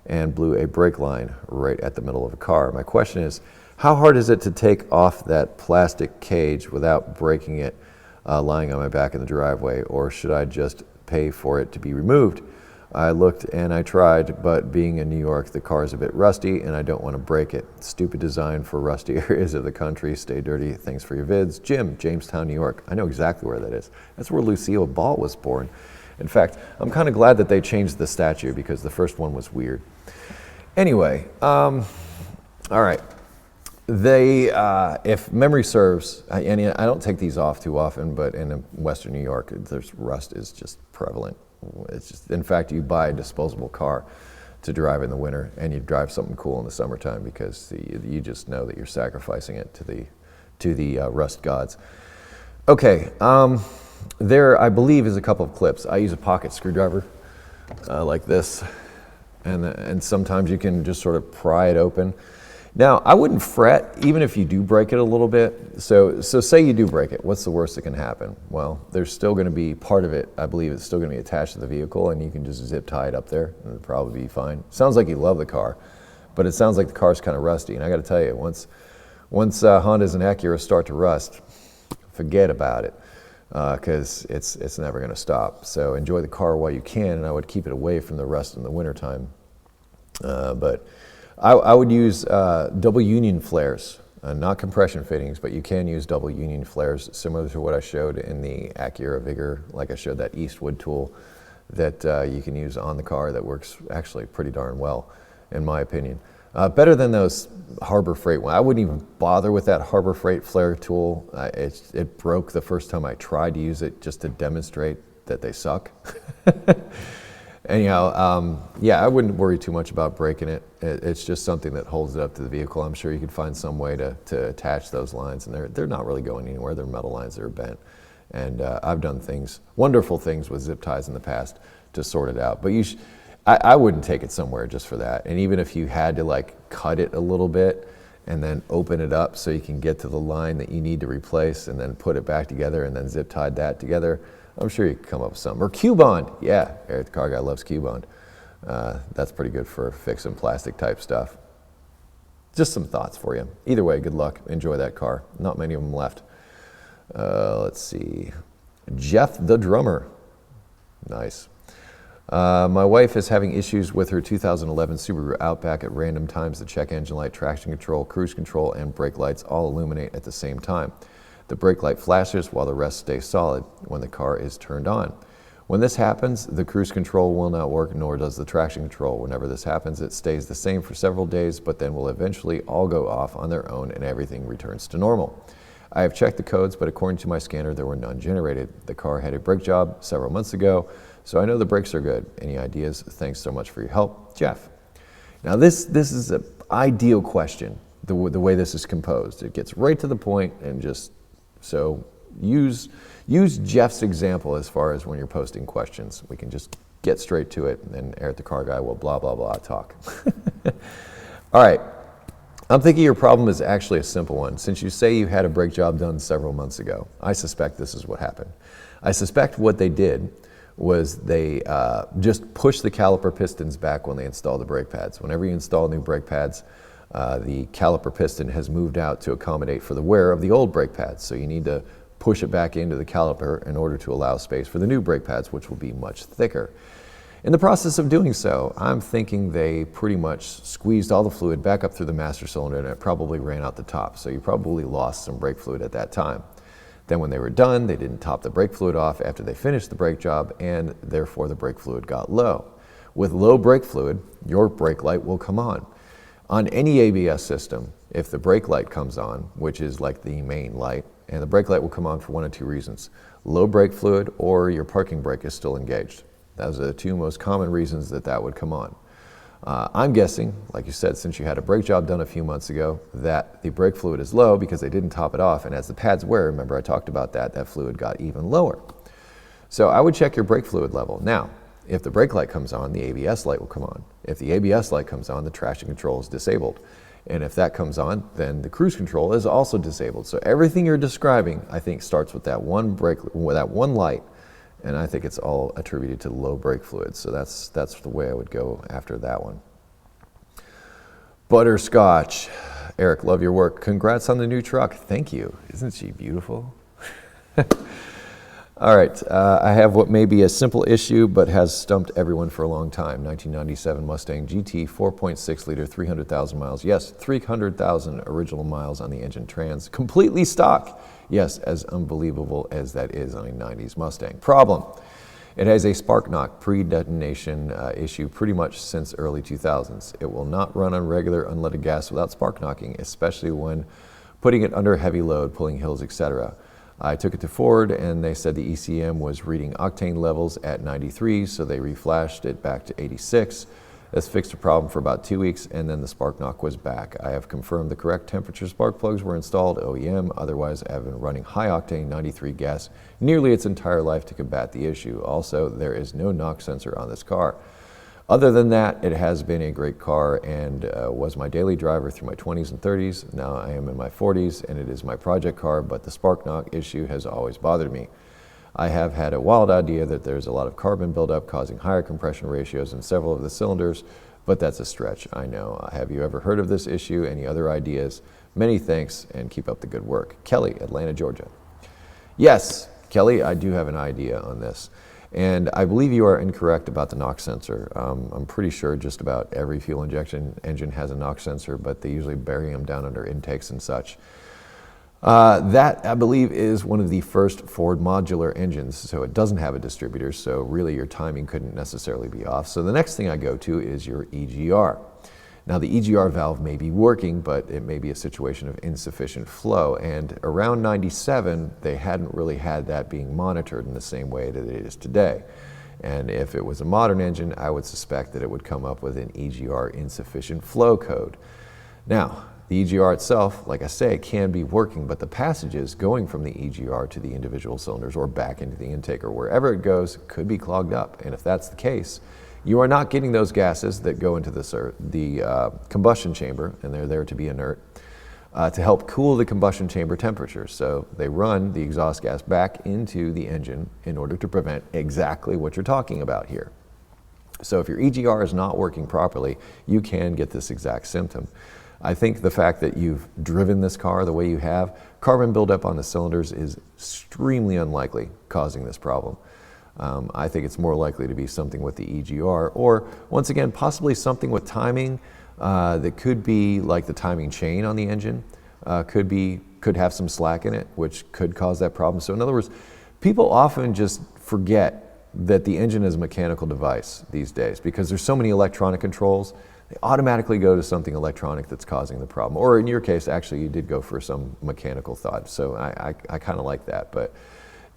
and blew a brake line right at the middle of a car. My question is, how hard is it to take off that plastic cage without breaking it lying on my back in the driveway, or should I just pay for it to be removed? I looked and I tried, but being in New York, the car is a bit rusty and I don't want to break it. Stupid design for rusty areas of the country. Stay dirty. Thanks for your vids. Jim, Jamestown, New York. I know exactly where that is. That's where Lucille Ball was born. In fact, I'm kind of glad that they changed the statue because the first one was weird. Anyway, all right. They, if memory serves, and I don't take these off too often, but in Western New York, there's rust is just prevalent. It's just, in fact, you buy a disposable car to drive in the winter, and you drive something cool in the summertime because you just know that you're sacrificing it to the rust gods. Okay, there I believe is a couple of clips. I use a pocket screwdriver like this, and sometimes you can just sort of pry it open. Now, I wouldn't fret, even if you do break it a little bit. So say you do break it, what's the worst that can happen? Well, there's still gonna be part of it, I believe it's still gonna be attached to the vehicle, and you can just zip tie it up there, and it'll probably be fine. Sounds like you love the car, but it sounds like the car's kind of rusty, and I gotta tell you, once Hondas and Acuras start to rust, forget about it, because it's never gonna stop. So enjoy the car while you can, and I would keep it away from the rust in the wintertime. But I would use double union flares, not compression fittings, but you can use double union flares, similar to what I showed in the Acura Vigor, like I showed that Eastwood tool that you can use on the car that works actually pretty darn well, in my opinion. Better than those Harbor Freight ones. I wouldn't even bother with that Harbor Freight flare tool. It broke the first time I tried to use it just to demonstrate that they suck. Anyhow, yeah, I wouldn't worry too much about breaking it. It's just something that holds it up to the vehicle. I'm sure you could find some way to attach those lines, and they're not really going anywhere. They're metal lines that are bent. And I've done wonderful things with zip ties in the past to sort it out. But I wouldn't take it somewhere just for that. And even if you had to like cut it a little bit and then open it up so you can get to the line that you need to replace and then put it back together and then zip tied that together, I'm sure you could come up with something. Or Q-Bond. Yeah, Eric the Car Guy loves Q-Bond. That's pretty good for fixing plastic type stuff. Just some thoughts for you. Either way, good luck. Enjoy that car. Not many of them left. Let's see. Jeff the Drummer. Nice. My wife is having issues with her 2011 Subaru Outback at random times. The check engine light, traction control, cruise control, and brake lights all illuminate at the same time. The brake light flashes while the rest stay solid when the car is turned on. When this happens, the cruise control will not work, nor does the traction control. Whenever this happens, it stays the same for several days, but then will eventually all go off on their own and everything returns to normal. I have checked the codes, but according to my scanner, there were none generated. The car had a brake job several months ago, so I know the brakes are good. Any ideas? Thanks so much for your help, Jeff. Now this is an ideal question, the way this is composed. It gets right to the point and just, so use Jeff's example as far as when you're posting questions. We can just get straight to it, and then Eric the Car Guy will blah, blah, blah talk. All right. I'm thinking your problem is actually a simple one. Since you say you had a brake job done several months ago, I suspect this is what happened. I suspect what they did was they just pushed the caliper pistons back when they installed the brake pads. Whenever you install new brake pads, the caliper piston has moved out to accommodate for the wear of the old brake pads. So you need to push it back into the caliper in order to allow space for the new brake pads, which will be much thicker. In the process of doing so, I'm thinking they pretty much squeezed all the fluid back up through the master cylinder, and it probably ran out the top. So you probably lost some brake fluid at that time. Then when they were done, they didn't top the brake fluid off after they finished the brake job, and therefore the brake fluid got low. With low brake fluid, your brake light will come on. On any ABS system, if the brake light comes on, which is like the main light, and the brake light will come on for one of two reasons: low brake fluid or your parking brake is still engaged. Those are the two most common reasons that would come on. I'm guessing, like you said, since you had a brake job done a few months ago, that the brake fluid is low because they didn't top it off, and as the pads wear, remember I talked about that fluid got even lower. So I would check your brake fluid level. Now, if the brake light comes on, the ABS light will come on. If the ABS light comes on, the traction control is disabled. And if that comes on, then the cruise control is also disabled. So everything you're describing, I think, starts with that one light, and I think it's all attributed to low brake fluid. So that's the way I would go after that one. Butterscotch. Eric, love your work. Congrats on the new truck. Thank you. Isn't she beautiful? All right, I have what may be a simple issue, but has stumped everyone for a long time. 1997 Mustang GT, 4.6 liter, 300,000 miles. Yes, 300,000 original miles on the engine trans, completely stock. Yes, as unbelievable as that is on a 90s Mustang. Problem: it has a spark knock pre-detonation issue pretty much since early 2000s. It will not run on regular unleaded gas without spark knocking, especially when putting it under heavy load, pulling hills, etc. I took it to Ford, and they said the ECM was reading octane levels at 93, so they reflashed it back to 86. This fixed the problem for about 2 weeks, and then the spark knock was back. I have confirmed the correct temperature spark plugs were installed OEM. Otherwise, I have been running high octane 93 gas nearly its entire life to combat the issue. Also, there is no knock sensor on this car. Other than that, it has been a great car and was my daily driver through my 20s and 30s. Now I am in my 40s, and it is my project car, but the spark knock issue has always bothered me. I have had a wild idea that there's a lot of carbon buildup causing higher compression ratios in several of the cylinders, but that's a stretch, I know. Have you ever heard of this issue? Any other ideas? Many thanks, and keep up the good work. Kelly, Atlanta, Georgia. Yes, Kelly, I do have an idea on this. And I believe you are incorrect about the knock sensor. I'm pretty sure just about every fuel injection engine has a knock sensor, but they usually bury them down under intakes and such. That, I believe, is one of the first Ford modular engines, so it doesn't have a distributor, so really your timing couldn't necessarily be off. So the next thing I go to is your EGR. Now the EGR valve may be working, but it may be a situation of insufficient flow, and around 97, they hadn't really had that being monitored in the same way that it is today. And if it was a modern engine, I would suspect that it would come up with an EGR insufficient flow code. Now, the EGR itself, like I say, can be working, but the passages going from the EGR to the individual cylinders or back into the intake or wherever it goes could be clogged up. And if that's the case, you are not getting those gases that go into the combustion chamber, and they're there to be inert, to help cool the combustion chamber temperature. So they run the exhaust gas back into the engine in order to prevent exactly what you're talking about here. So if your EGR is not working properly, you can get this exact symptom. I think the fact that you've driven this car the way you have, carbon buildup on the cylinders is extremely unlikely causing this problem. I think it's more likely to be something with the EGR, or once again, possibly something with timing that could be like the timing chain on the engine, could have some slack in it, which could cause that problem. So in other words, people often just forget that the engine is a mechanical device these days because there's so many electronic controls. They automatically go to something electronic that's causing the problem. Or in your case, actually, you did go for some mechanical thought. So I kind of like that. But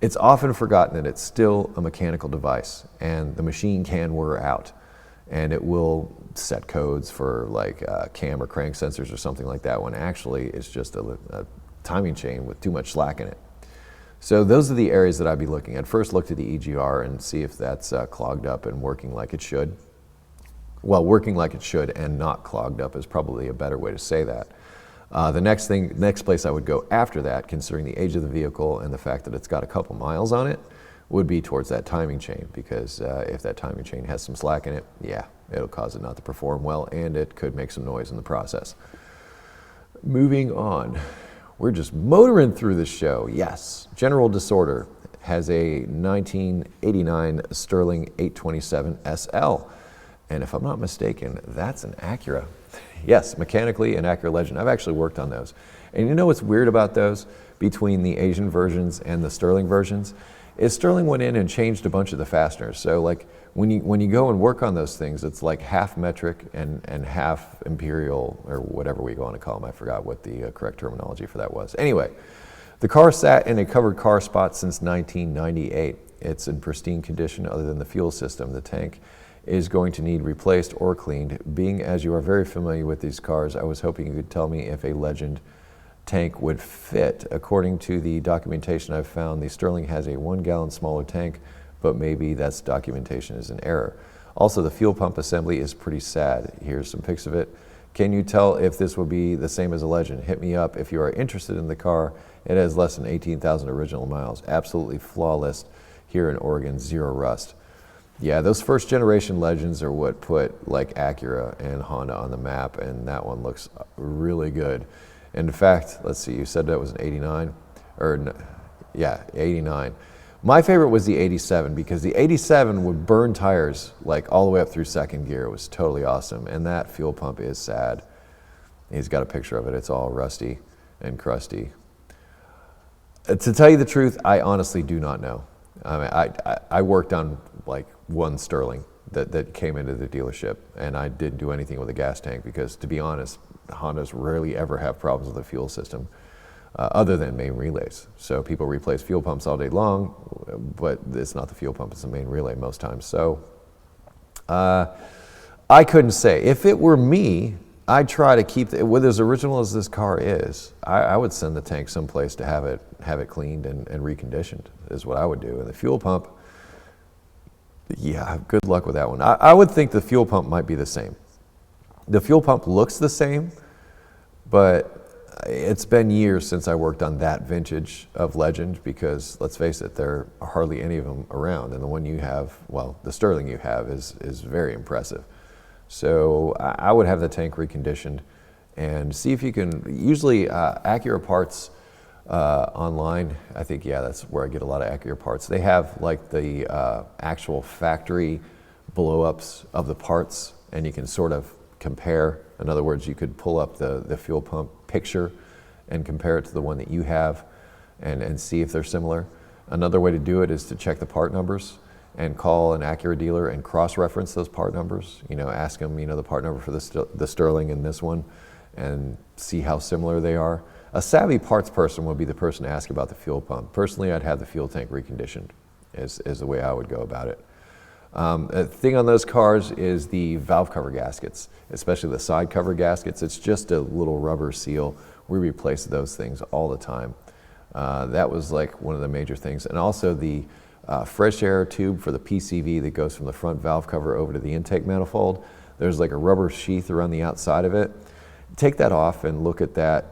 it's often forgotten that it's still a mechanical device, and the machine can wear out, and it will set codes for like cam or crank sensors or something like that, when actually it's just a timing chain with too much slack in it. So those are the areas that I'd be looking at. First, look to the EGR and see if that's clogged up and working like it should. Well, working like it should and not clogged up is probably a better way to say that. The next place I would go after that, considering the age of the vehicle and the fact that it's got a couple miles on it, would be towards that timing chain, because if that timing chain has some slack in it, yeah, it'll cause it not to perform well, and it could make some noise in the process. Moving on, we're just motoring through this show. Yes, General Disorder has a 1989 Sterling 827 SL, and if I'm not mistaken, that's an Acura. Yes, mechanically an Acura Legend. I've actually worked on those. And you know what's weird about those between the Asian versions and the Sterling versions? Is Sterling went in and changed a bunch of the fasteners. So like when you go and work on those things, it's like half metric and half imperial, or whatever we want to call them. I forgot what the correct terminology for that was. Anyway, the car sat in a covered car spot since 1998. It's in pristine condition other than the fuel system. The tank is going to need replaced or cleaned. Being as you are very familiar with these cars, I was hoping you could tell me if a Legend tank would fit. According to the documentation I've found, the Sterling has a 1 gallon smaller tank, but maybe that's documentation is an error. Also, the fuel pump assembly is pretty sad. Here's some pics of it. Can you tell if this would be the same as a Legend? Hit me up if you are interested in the car. It has less than 18,000 original miles. Absolutely flawless here in Oregon, zero rust. Yeah, those first generation Legends are what put like Acura and Honda on the map, and that one looks really good. In fact, let's see, you said that was an 89, or no, yeah, 89. My favorite was the 87, because the 87 would burn tires like all the way up through second gear. It was totally awesome, and that fuel pump is sad. He's got a picture of it. It's all rusty and crusty. To tell you the truth, I honestly do not know. I mean, I worked on like one Sterling that came into the dealership, and I didn't do anything with a gas tank because, to be honest, Hondas rarely ever have problems with the fuel system other than main relays. So people replace fuel pumps all day long, but it's not the fuel pump, it's the main relay most times. So I couldn't say. If it were me, I'd try to keep it with as original as this car is. I would send the tank someplace to have it cleaned and reconditioned is what I would do. And the fuel pump, yeah, good luck with that one. I would think the fuel pump might be the same. The fuel pump looks the same, but it's been years since I worked on that vintage of Legend, because let's face it, there are hardly any of them around. And the one you have, well, the Sterling you have is very impressive. So I would have the tank reconditioned and see if you can, usually Acura parts online, I think, yeah, that's where I get a lot of Acura parts. They have like the actual factory blow-ups of the parts, and you can sort of compare. In other words, you could pull up the fuel pump picture and compare it to the one that you have and see if they're similar. Another way to do it is to check the part numbers and call an Acura dealer and cross-reference those part numbers. You know, ask them, you know, the part number for the Sterling and this one, and see how similar they are. A savvy parts person would be the person to ask about the fuel pump. Personally, I'd have the fuel tank reconditioned is the way I would go about it. The thing on those cars is the valve cover gaskets, especially the side cover gaskets. It's just a little rubber seal. We replace those things all the time. That was like one of the major things. And also the fresh air tube for the PCV that goes from the front valve cover over to the intake manifold. There's like a rubber sheath around the outside of it. Take that off and look at that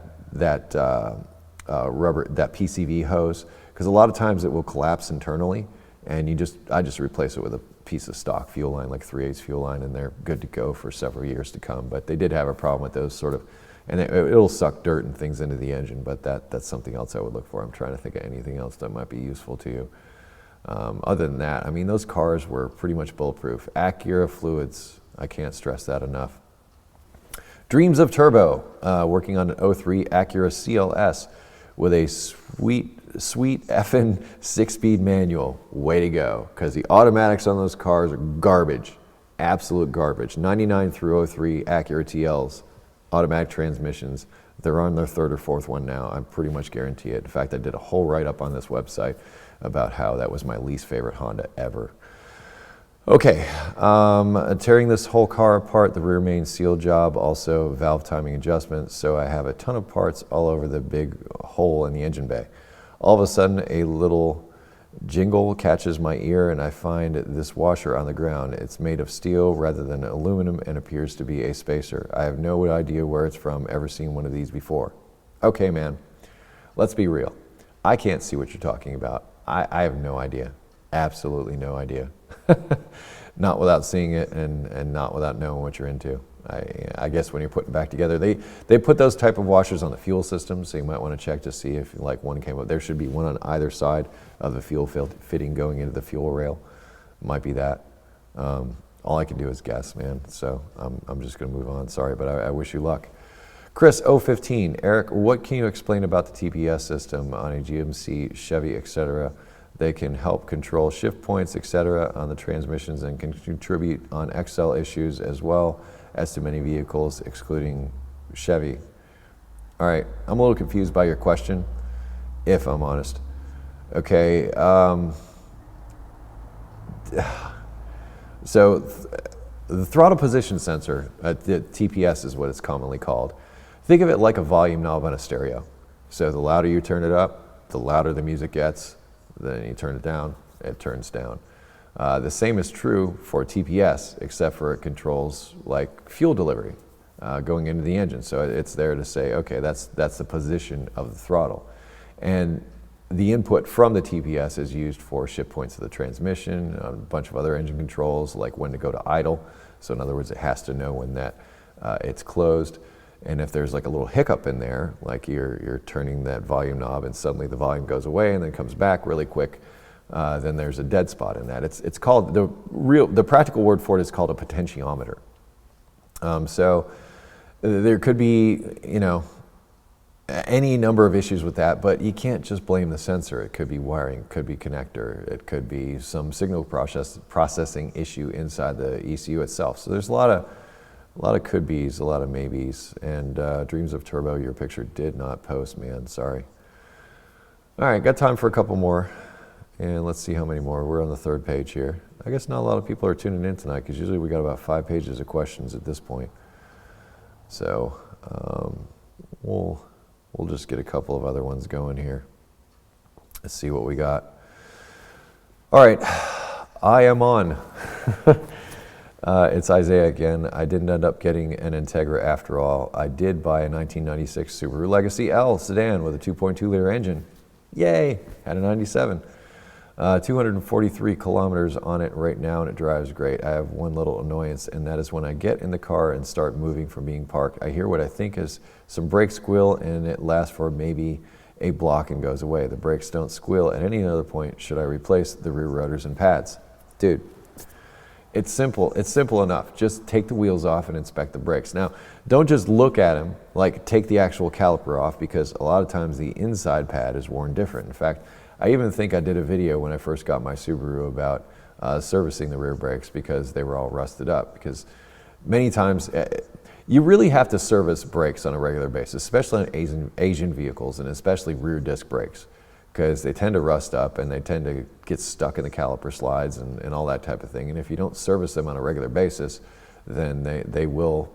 PCV hose, because a lot of times it will collapse internally, and I just replace it with a piece of stock fuel line, like 3/8 fuel line, and they're good to go for several years to come. But they did have a problem with those sort of, and it'll suck dirt and things into the engine, but that's something else I would look for. I'm trying to think of anything else that might be useful to you. Other than that, I mean, those cars were pretty much bulletproof. Acura fluids, I can't stress that enough. Dreams of Turbo, working on an 03 Acura CLS with a sweet effing 6-speed manual. Way to go, because the automatics on those cars are garbage, absolute garbage. 99 through 03 Acura TLs, automatic transmissions. They're on their third or fourth one now. I pretty much guarantee it. In fact, I did a whole write-up on this website about how that was my least favorite Honda ever. Okay, tearing this whole car apart, the rear main seal job, also valve timing adjustment, so I have a ton of parts all over the big hole in the engine bay. All of a sudden, a little Jingle catches my ear and I find this washer on the ground. It's made of steel rather than aluminum and appears to be a spacer. I have no idea where it's from, ever seen one of these before. Okay, man, let's be real. I can't see what you're talking about. I have no idea. Absolutely no idea. Not without seeing it and not without knowing what you're into. I guess when you're putting it back together, they put those type of washers on the fuel system, so you might want to check to see if like one came up. There should be one on either side of the fuel fitting going into the fuel rail. Might be that. All I can do is guess, man. So I'm just going to move on. Sorry, but I wish you luck. Chris 015, Eric, what can you explain about the TPS system on a GMC, Chevy, etc.? They can help control shift points, etc. on the transmissions and can contribute on XL issues as well as to many vehicles, excluding Chevy. All right, I'm a little confused by your question, if I'm honest. Okay, so the throttle position sensor, the TPS is what it's commonly called. Think of it like a volume knob on a stereo. So the louder you turn it up, the louder the music gets. Then you turn it down, it turns down. The same is true for TPS, except for it controls like fuel delivery going into the engine. So it's there to say, okay, that's the position of the throttle. And the input from the TPS is used for shift points of the transmission, a bunch of other engine controls, like when to go to idle. So in other words, it has to know when that it's closed. And if there's like a little hiccup in there, like you're turning that volume knob and suddenly the volume goes away and then comes back really quick, then there's a dead spot in that. It's called, the practical word for it is called a potentiometer. So there could be, any number of issues with that, but you can't just blame the sensor. It could be wiring, it could be connector, it could be some signal processing issue inside the ECU itself. So there's a lot of could be's, a lot of maybes, and Dreams of Turbo, your picture did not post, man, sorry. All right, got time for a couple more, and let's see how many more. We're on the third page here. I guess not a lot of people are tuning in tonight, because usually we got about 5 pages of questions at this point. So we'll just get a couple of other ones going here. Let's see what we got. All right, I am on. It's Isaiah again. I didn't end up getting an Integra after all. I did buy a 1996 Subaru Legacy L sedan with a 2.2 liter engine. Yay, had a 97. 243 kilometers on it right now and it drives great. I have one little annoyance, and that is when I get in the car and start moving from being parked, I hear what I think is some brake squeal and it lasts for maybe a block and goes away. The brakes don't squeal at any other point. Should I replace the rear rotors and pads? Dude. It's simple. It's simple enough. Just take the wheels off and inspect the brakes. Now, don't just look at them, like take the actual caliper off, because a lot of times the inside pad is worn different. In fact, I even think I did a video when I first got my Subaru about servicing the rear brakes because they were all rusted up. Because many times you really have to service brakes on a regular basis, especially on Asian vehicles and especially rear disc brakes, because they tend to rust up and they tend to get stuck in the caliper slides and all that type of thing. And if you don't service them on a regular basis, then they will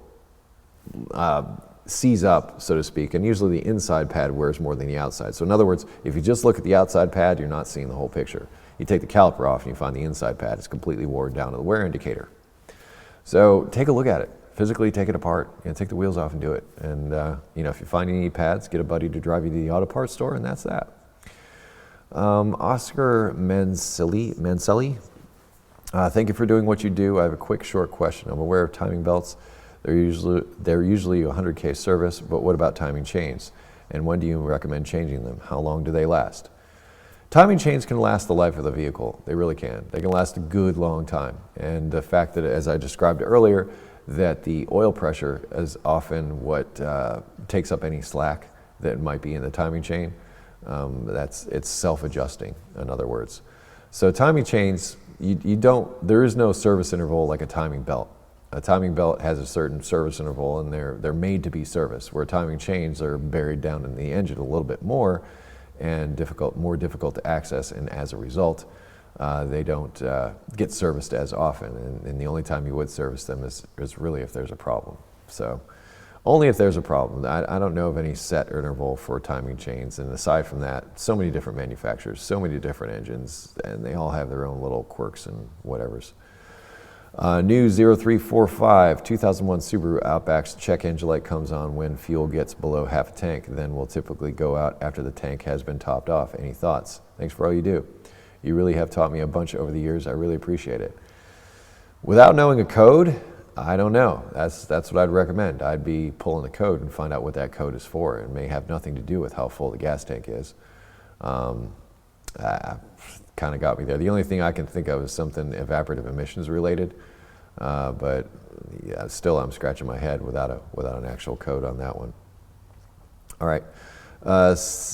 seize up, so to speak. And usually the inside pad wears more than the outside. So in other words, if you just look at the outside pad, you're not seeing the whole picture. You take the caliper off and you find the inside pad is completely worn down to the wear indicator. So take a look at it. Physically take it apart, take the wheels off and do it. And if you find you need pads, get a buddy to drive you to the auto parts store, and that's that. Oscar Mancelli, thank you for doing what you do. I have a quick, short question. I'm aware of timing belts. They're usually a 100K service, but what about timing chains? And when do you recommend changing them? How long do they last? Timing chains can last the life of the vehicle. They really can. They can last a good long time. And the fact that, as I described earlier, that the oil pressure is often what takes up any slack that might be in the timing chain. It's self-adjusting, in other words. So timing chains, there is no service interval like a timing belt. A timing belt has a certain service interval and they're made to be serviced, where timing chains are buried down in the engine a little bit more and more difficult to access, and as a result, they don't get serviced as often, and the only time you would service them is really if there's a problem. So Only if there's a problem. I don't know of any set interval for timing chains, and aside from that, so many different manufacturers, so many different engines, and they all have their own little quirks and whatevers. New 0345, 2001 Subaru Outback's check engine light comes on when fuel gets below half a tank, then will typically go out after the tank has been topped off. Any thoughts? Thanks for all you do. You really have taught me a bunch over the years. I really appreciate it. Without knowing a code, I don't know. That's what I'd recommend. I'd be pulling the code and find out what that code is for. It may have nothing to do with how full the gas tank is. Kind of got me there. The only thing I can think of is something evaporative emissions related, but yeah, still I'm scratching my head without an actual code on that one. All right, S6.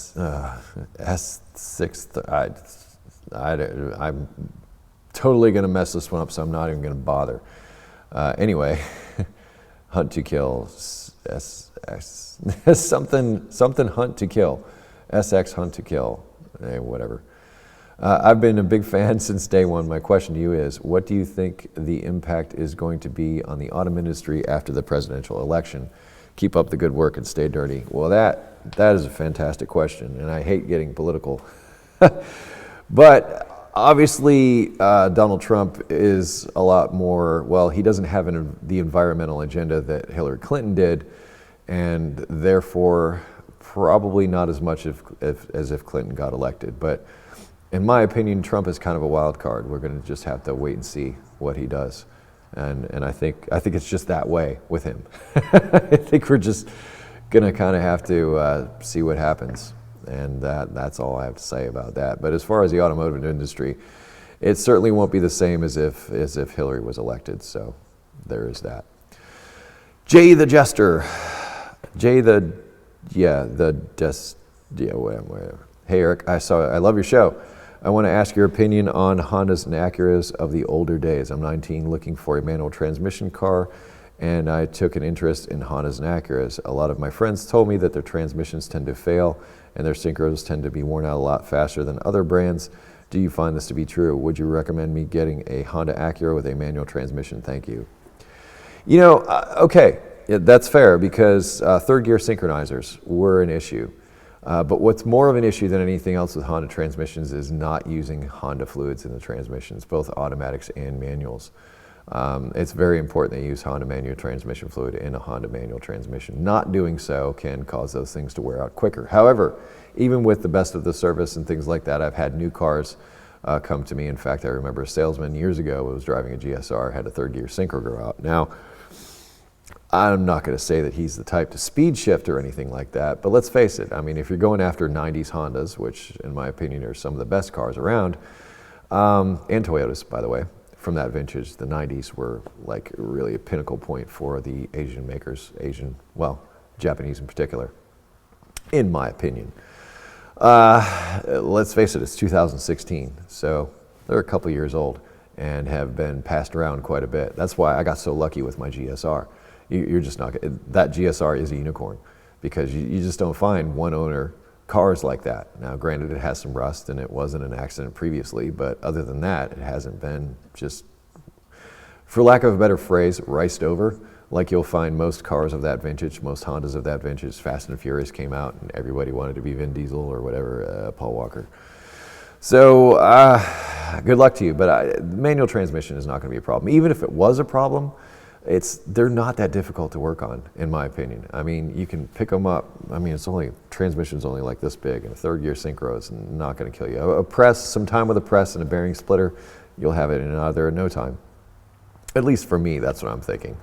I'm totally going to mess this one up, so I'm not even going to bother. Anyway, hunt to kill, something hunt to kill, SX hunt to kill, whatever. I've been a big fan since day one. My question to you is, what do you think the impact is going to be on the auto industry after the presidential election? Keep up the good work and stay dirty. Well, that is a fantastic question, and I hate getting political. But obviously, Donald Trump is a lot more, well, he doesn't have the environmental agenda that Hillary Clinton did, and therefore probably not as much as if Clinton got elected. But in my opinion, Trump is kind of a wild card. We're going to just have to wait and see what he does. And I think it's just that way with him. I think we're just going to kind of have to see what happens. And that's all I have to say about that. But as far as the automotive industry, it certainly won't be the same as if Hillary was elected. So there is that. Jay the Jester. Whatever. Hey Eric, I love your show. I want to ask your opinion on Hondas and Acuras of the older days. I'm 19, looking for a manual transmission car, and I took an interest in Hondas and Acuras. A lot of my friends told me that their transmissions tend to fail and their synchros tend to be worn out a lot faster than other brands. Do you find this to be true? Would you recommend me getting a Honda Acura with a manual transmission? Thank you. You know, okay, that's fair, because third gear synchronizers were an issue. But what's more of an issue than anything else with Honda transmissions is not using Honda fluids in the transmissions, both automatics and manuals. It's very important that you use Honda manual transmission fluid in a Honda manual transmission. Not doing so can cause those things to wear out quicker. However, even with the best of the service and things like that, I've had new cars come to me. In fact, I remember a salesman years ago who was driving a GSR, had a third gear synchro go out. Now, I'm not going to say that he's the type to speed shift or anything like that, but let's face it. I mean, if you're going after 90s Hondas, which in my opinion are some of the best cars around, and Toyotas, by the way, from that vintage, the 90s were like really a pinnacle point for the Asian makers, Japanese in particular, in my opinion. Let's face it, it's 2016, so they're a couple years old and have been passed around quite a bit. That's why I got so lucky with my GSR. You're just not, that GSR is a unicorn, because you just don't find one owner cars like that. Now granted, it has some rust and it wasn't an accident previously, but other than that, it hasn't been, just, for lack of a better phrase, riced over, like you'll find most cars of that vintage, most Hondas of that vintage. Fast and Furious came out and everybody wanted to be Vin Diesel or whatever, Paul Walker. So good luck to you, but manual transmission is not going to be a problem. Even if it was a problem, they're not that difficult to work on, in my opinion. I mean, you can pick them up. I mean, transmission's only like this big, and a third gear synchro is not going to kill you. A press, some time with a press and a bearing splitter, you'll have it in and out of there in no time. At least for me, that's what I'm thinking.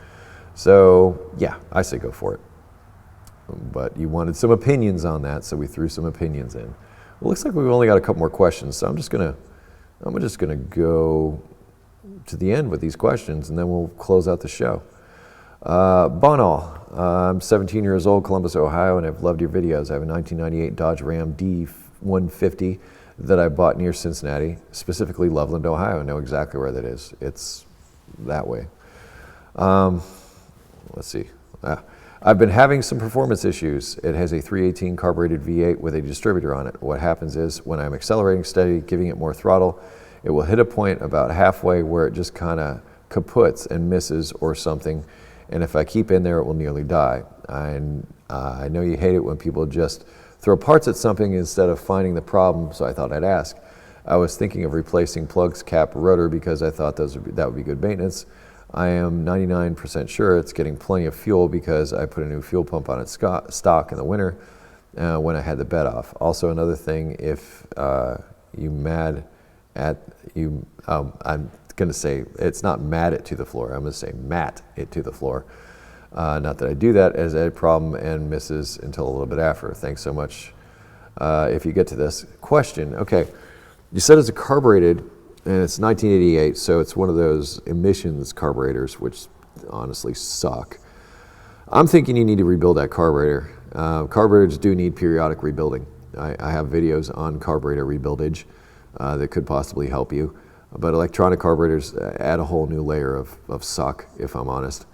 So yeah, I say go for it. But you wanted some opinions on that, so we threw some opinions in. Well, looks like we've only got a couple more questions, so I'm just gonna go to the end with these questions, and then we'll close out the show. Bonall, I'm 17 years old, Columbus, Ohio, and I've loved your videos. I have a 1998 Dodge Ram D150 that I bought near Cincinnati, specifically Loveland, Ohio. I know exactly where that is. It's that way. Let's see. I've been having some performance issues. It has a 318 carbureted V8 with a distributor on it. What happens is when I'm accelerating steady, giving it more throttle, it will hit a point about halfway where it just kind of kaputs and misses or something. And if I keep in there, it will nearly die. I know you hate it when people just throw parts at something instead of finding the problem, so I thought I'd ask. I was thinking of replacing plugs, cap, rotor because I thought that would be good maintenance. I am 99% sure it's getting plenty of fuel because I put a new fuel pump on its stock in the winter when I had the bed off. Also, another thing, if you mad at you, I'm going to say it's not mad it to the floor. I'm going to say mat it to the floor. Not that I do that as a problem and misses until a little bit after. Thanks so much. If you get to this question, okay, you said it's a carbureted, and it's 1988, so it's one of those emissions carburetors, which honestly suck. I'm thinking you need to rebuild that carburetor. Carburetors do need periodic rebuilding. I have videos on carburetor rebuildage that could possibly help you, but electronic carburetors add a whole new layer of suck, if I'm honest.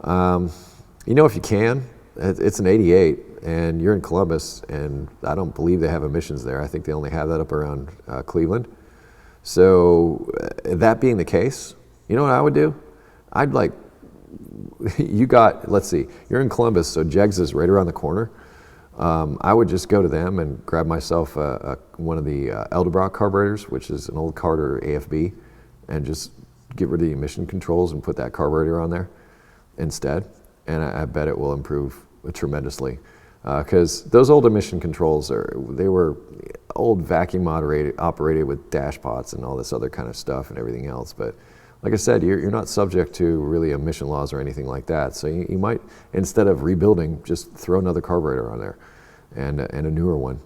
If you can, it's an 88, and you're in Columbus, and I don't believe they have emissions there. I think they only have that up around Cleveland. So that being the case, you know what I would do? I'd let's see, you're in Columbus, so Jegs is right around the corner. I would just go to them and grab myself one of the Edelbrock carburetors, which is an old Carter AFB, and just get rid of the emission controls and put that carburetor on there instead. And I bet it will improve tremendously. Because those old emission controls they were old vacuum operated with dash pots and all this other kind of stuff and everything else. But like I said, you're not subject to really emission laws or anything like that. So you might, instead of rebuilding, just throw another carburetor on there and a newer one,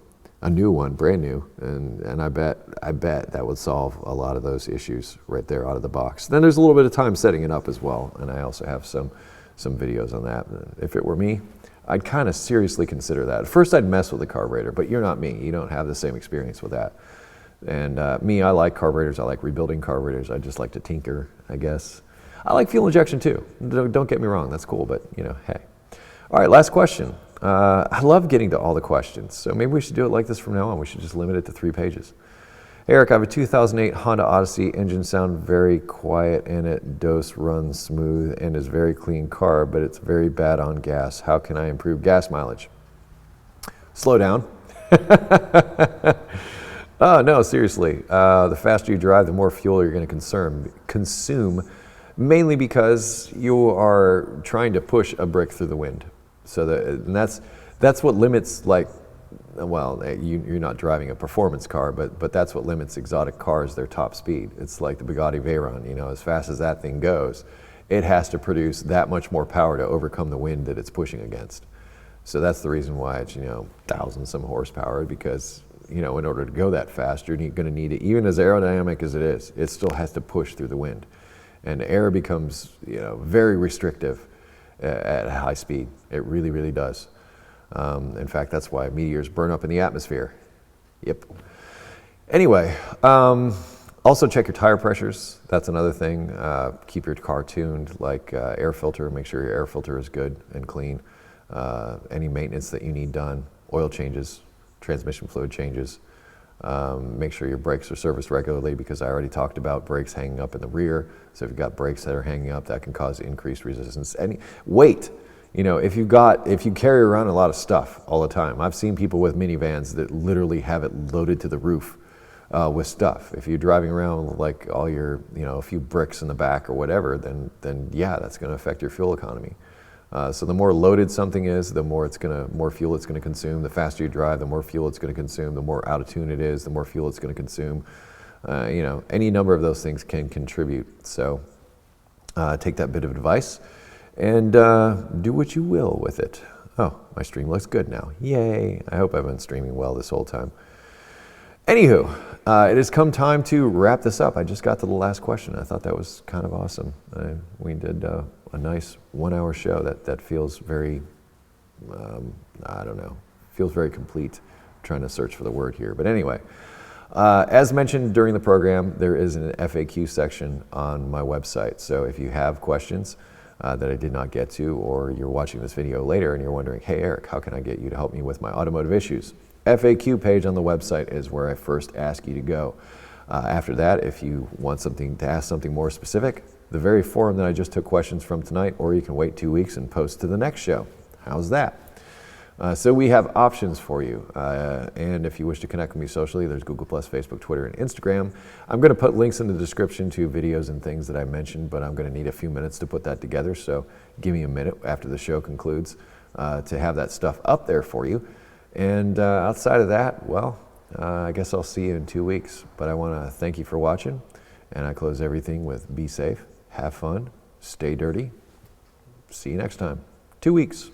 brand new. And I bet that would solve a lot of those issues right there out of the box. Then there's a little bit of time setting it up as well. And I also have some videos on that. If it were me, I'd kind of seriously consider that. At first I'd mess with the carburetor, but you're not me. You don't have the same experience with that. And me, I like carburetors. I like rebuilding carburetors. I just like to tinker, I guess. I like fuel injection too. Don't get me wrong, that's cool, but hey. All right, last question. I love getting to all the questions, so maybe we should do it like this from now on. We should just limit it to 3 pages. Eric, I have a 2008 Honda Odyssey. Engine sound very quiet in it. DOS runs smooth and is very clean car, but it's very bad on gas. How can I improve gas mileage? Slow down. Oh, no, seriously. The faster you drive, the more fuel you're going to consume, mainly because you are trying to push a brick through the wind. So that's what limits, you're not driving a performance car, but that's what limits exotic cars, their top speed. It's like the Bugatti Veyron, as fast as that thing goes, it has to produce that much more power to overcome the wind that it's pushing against. So that's the reason why it's, 1,000-some horsepower, because, in order to go that fast, you're going to need it, even as aerodynamic as it is, it still has to push through the wind. And air becomes, very restrictive at high speed. It really, really does. In fact, that's why meteors burn up in the atmosphere. Yep. Anyway, also check your tire pressures. That's another thing. Keep your car tuned, like air filter. Make sure your air filter is good and clean. Any maintenance that you need done, oil changes, transmission fluid changes. Make sure your brakes are serviced regularly, because I already talked about brakes hanging up in the rear. So if you've got brakes that are hanging up, that can cause increased resistance. Weight. If you carry around a lot of stuff all the time, I've seen people with minivans that literally have it loaded to the roof with stuff. If you're driving around with like all your, a few bricks in the back or whatever, then yeah, that's going to affect your fuel economy. So the more loaded something is, the more fuel it's going to consume. The faster you drive, the more fuel it's going to consume. The more out of tune it is, the more fuel it's going to consume. Any number of those things can contribute. So take that bit of advice and do what you will with it. Oh, my stream looks good now. Yay. I hope I've been streaming well this whole time. Anywho, it has come time to wrap this up. I just got to the last question. I thought that was kind of awesome. We did a nice 1-hour show that feels very, feels very complete. I'm trying to search for the word here. But anyway, as mentioned during the program, there is an FAQ section on my website. So if you have questions that I did not get to, or you're watching this video later and you're wondering, hey, Eric, how can I get you to help me with my automotive issues? FAQ page on the website is where I first ask you to go. After that, if you want to ask something more specific, the very forum that I just took questions from tonight, or you can wait 2 weeks and post to the next show. How's that? So we have options for you. And if you wish to connect with me socially, there's Google+, Facebook, Twitter, and Instagram. I'm going to put links in the description to videos and things that I mentioned, but I'm going to need a few minutes to put that together. So give me a minute after the show concludes to have that stuff up there for you. And outside of that, well, I guess I'll see you in 2 weeks. But I want to thank you for watching. And I close everything with be safe, have fun, stay dirty. See you next time. 2 weeks.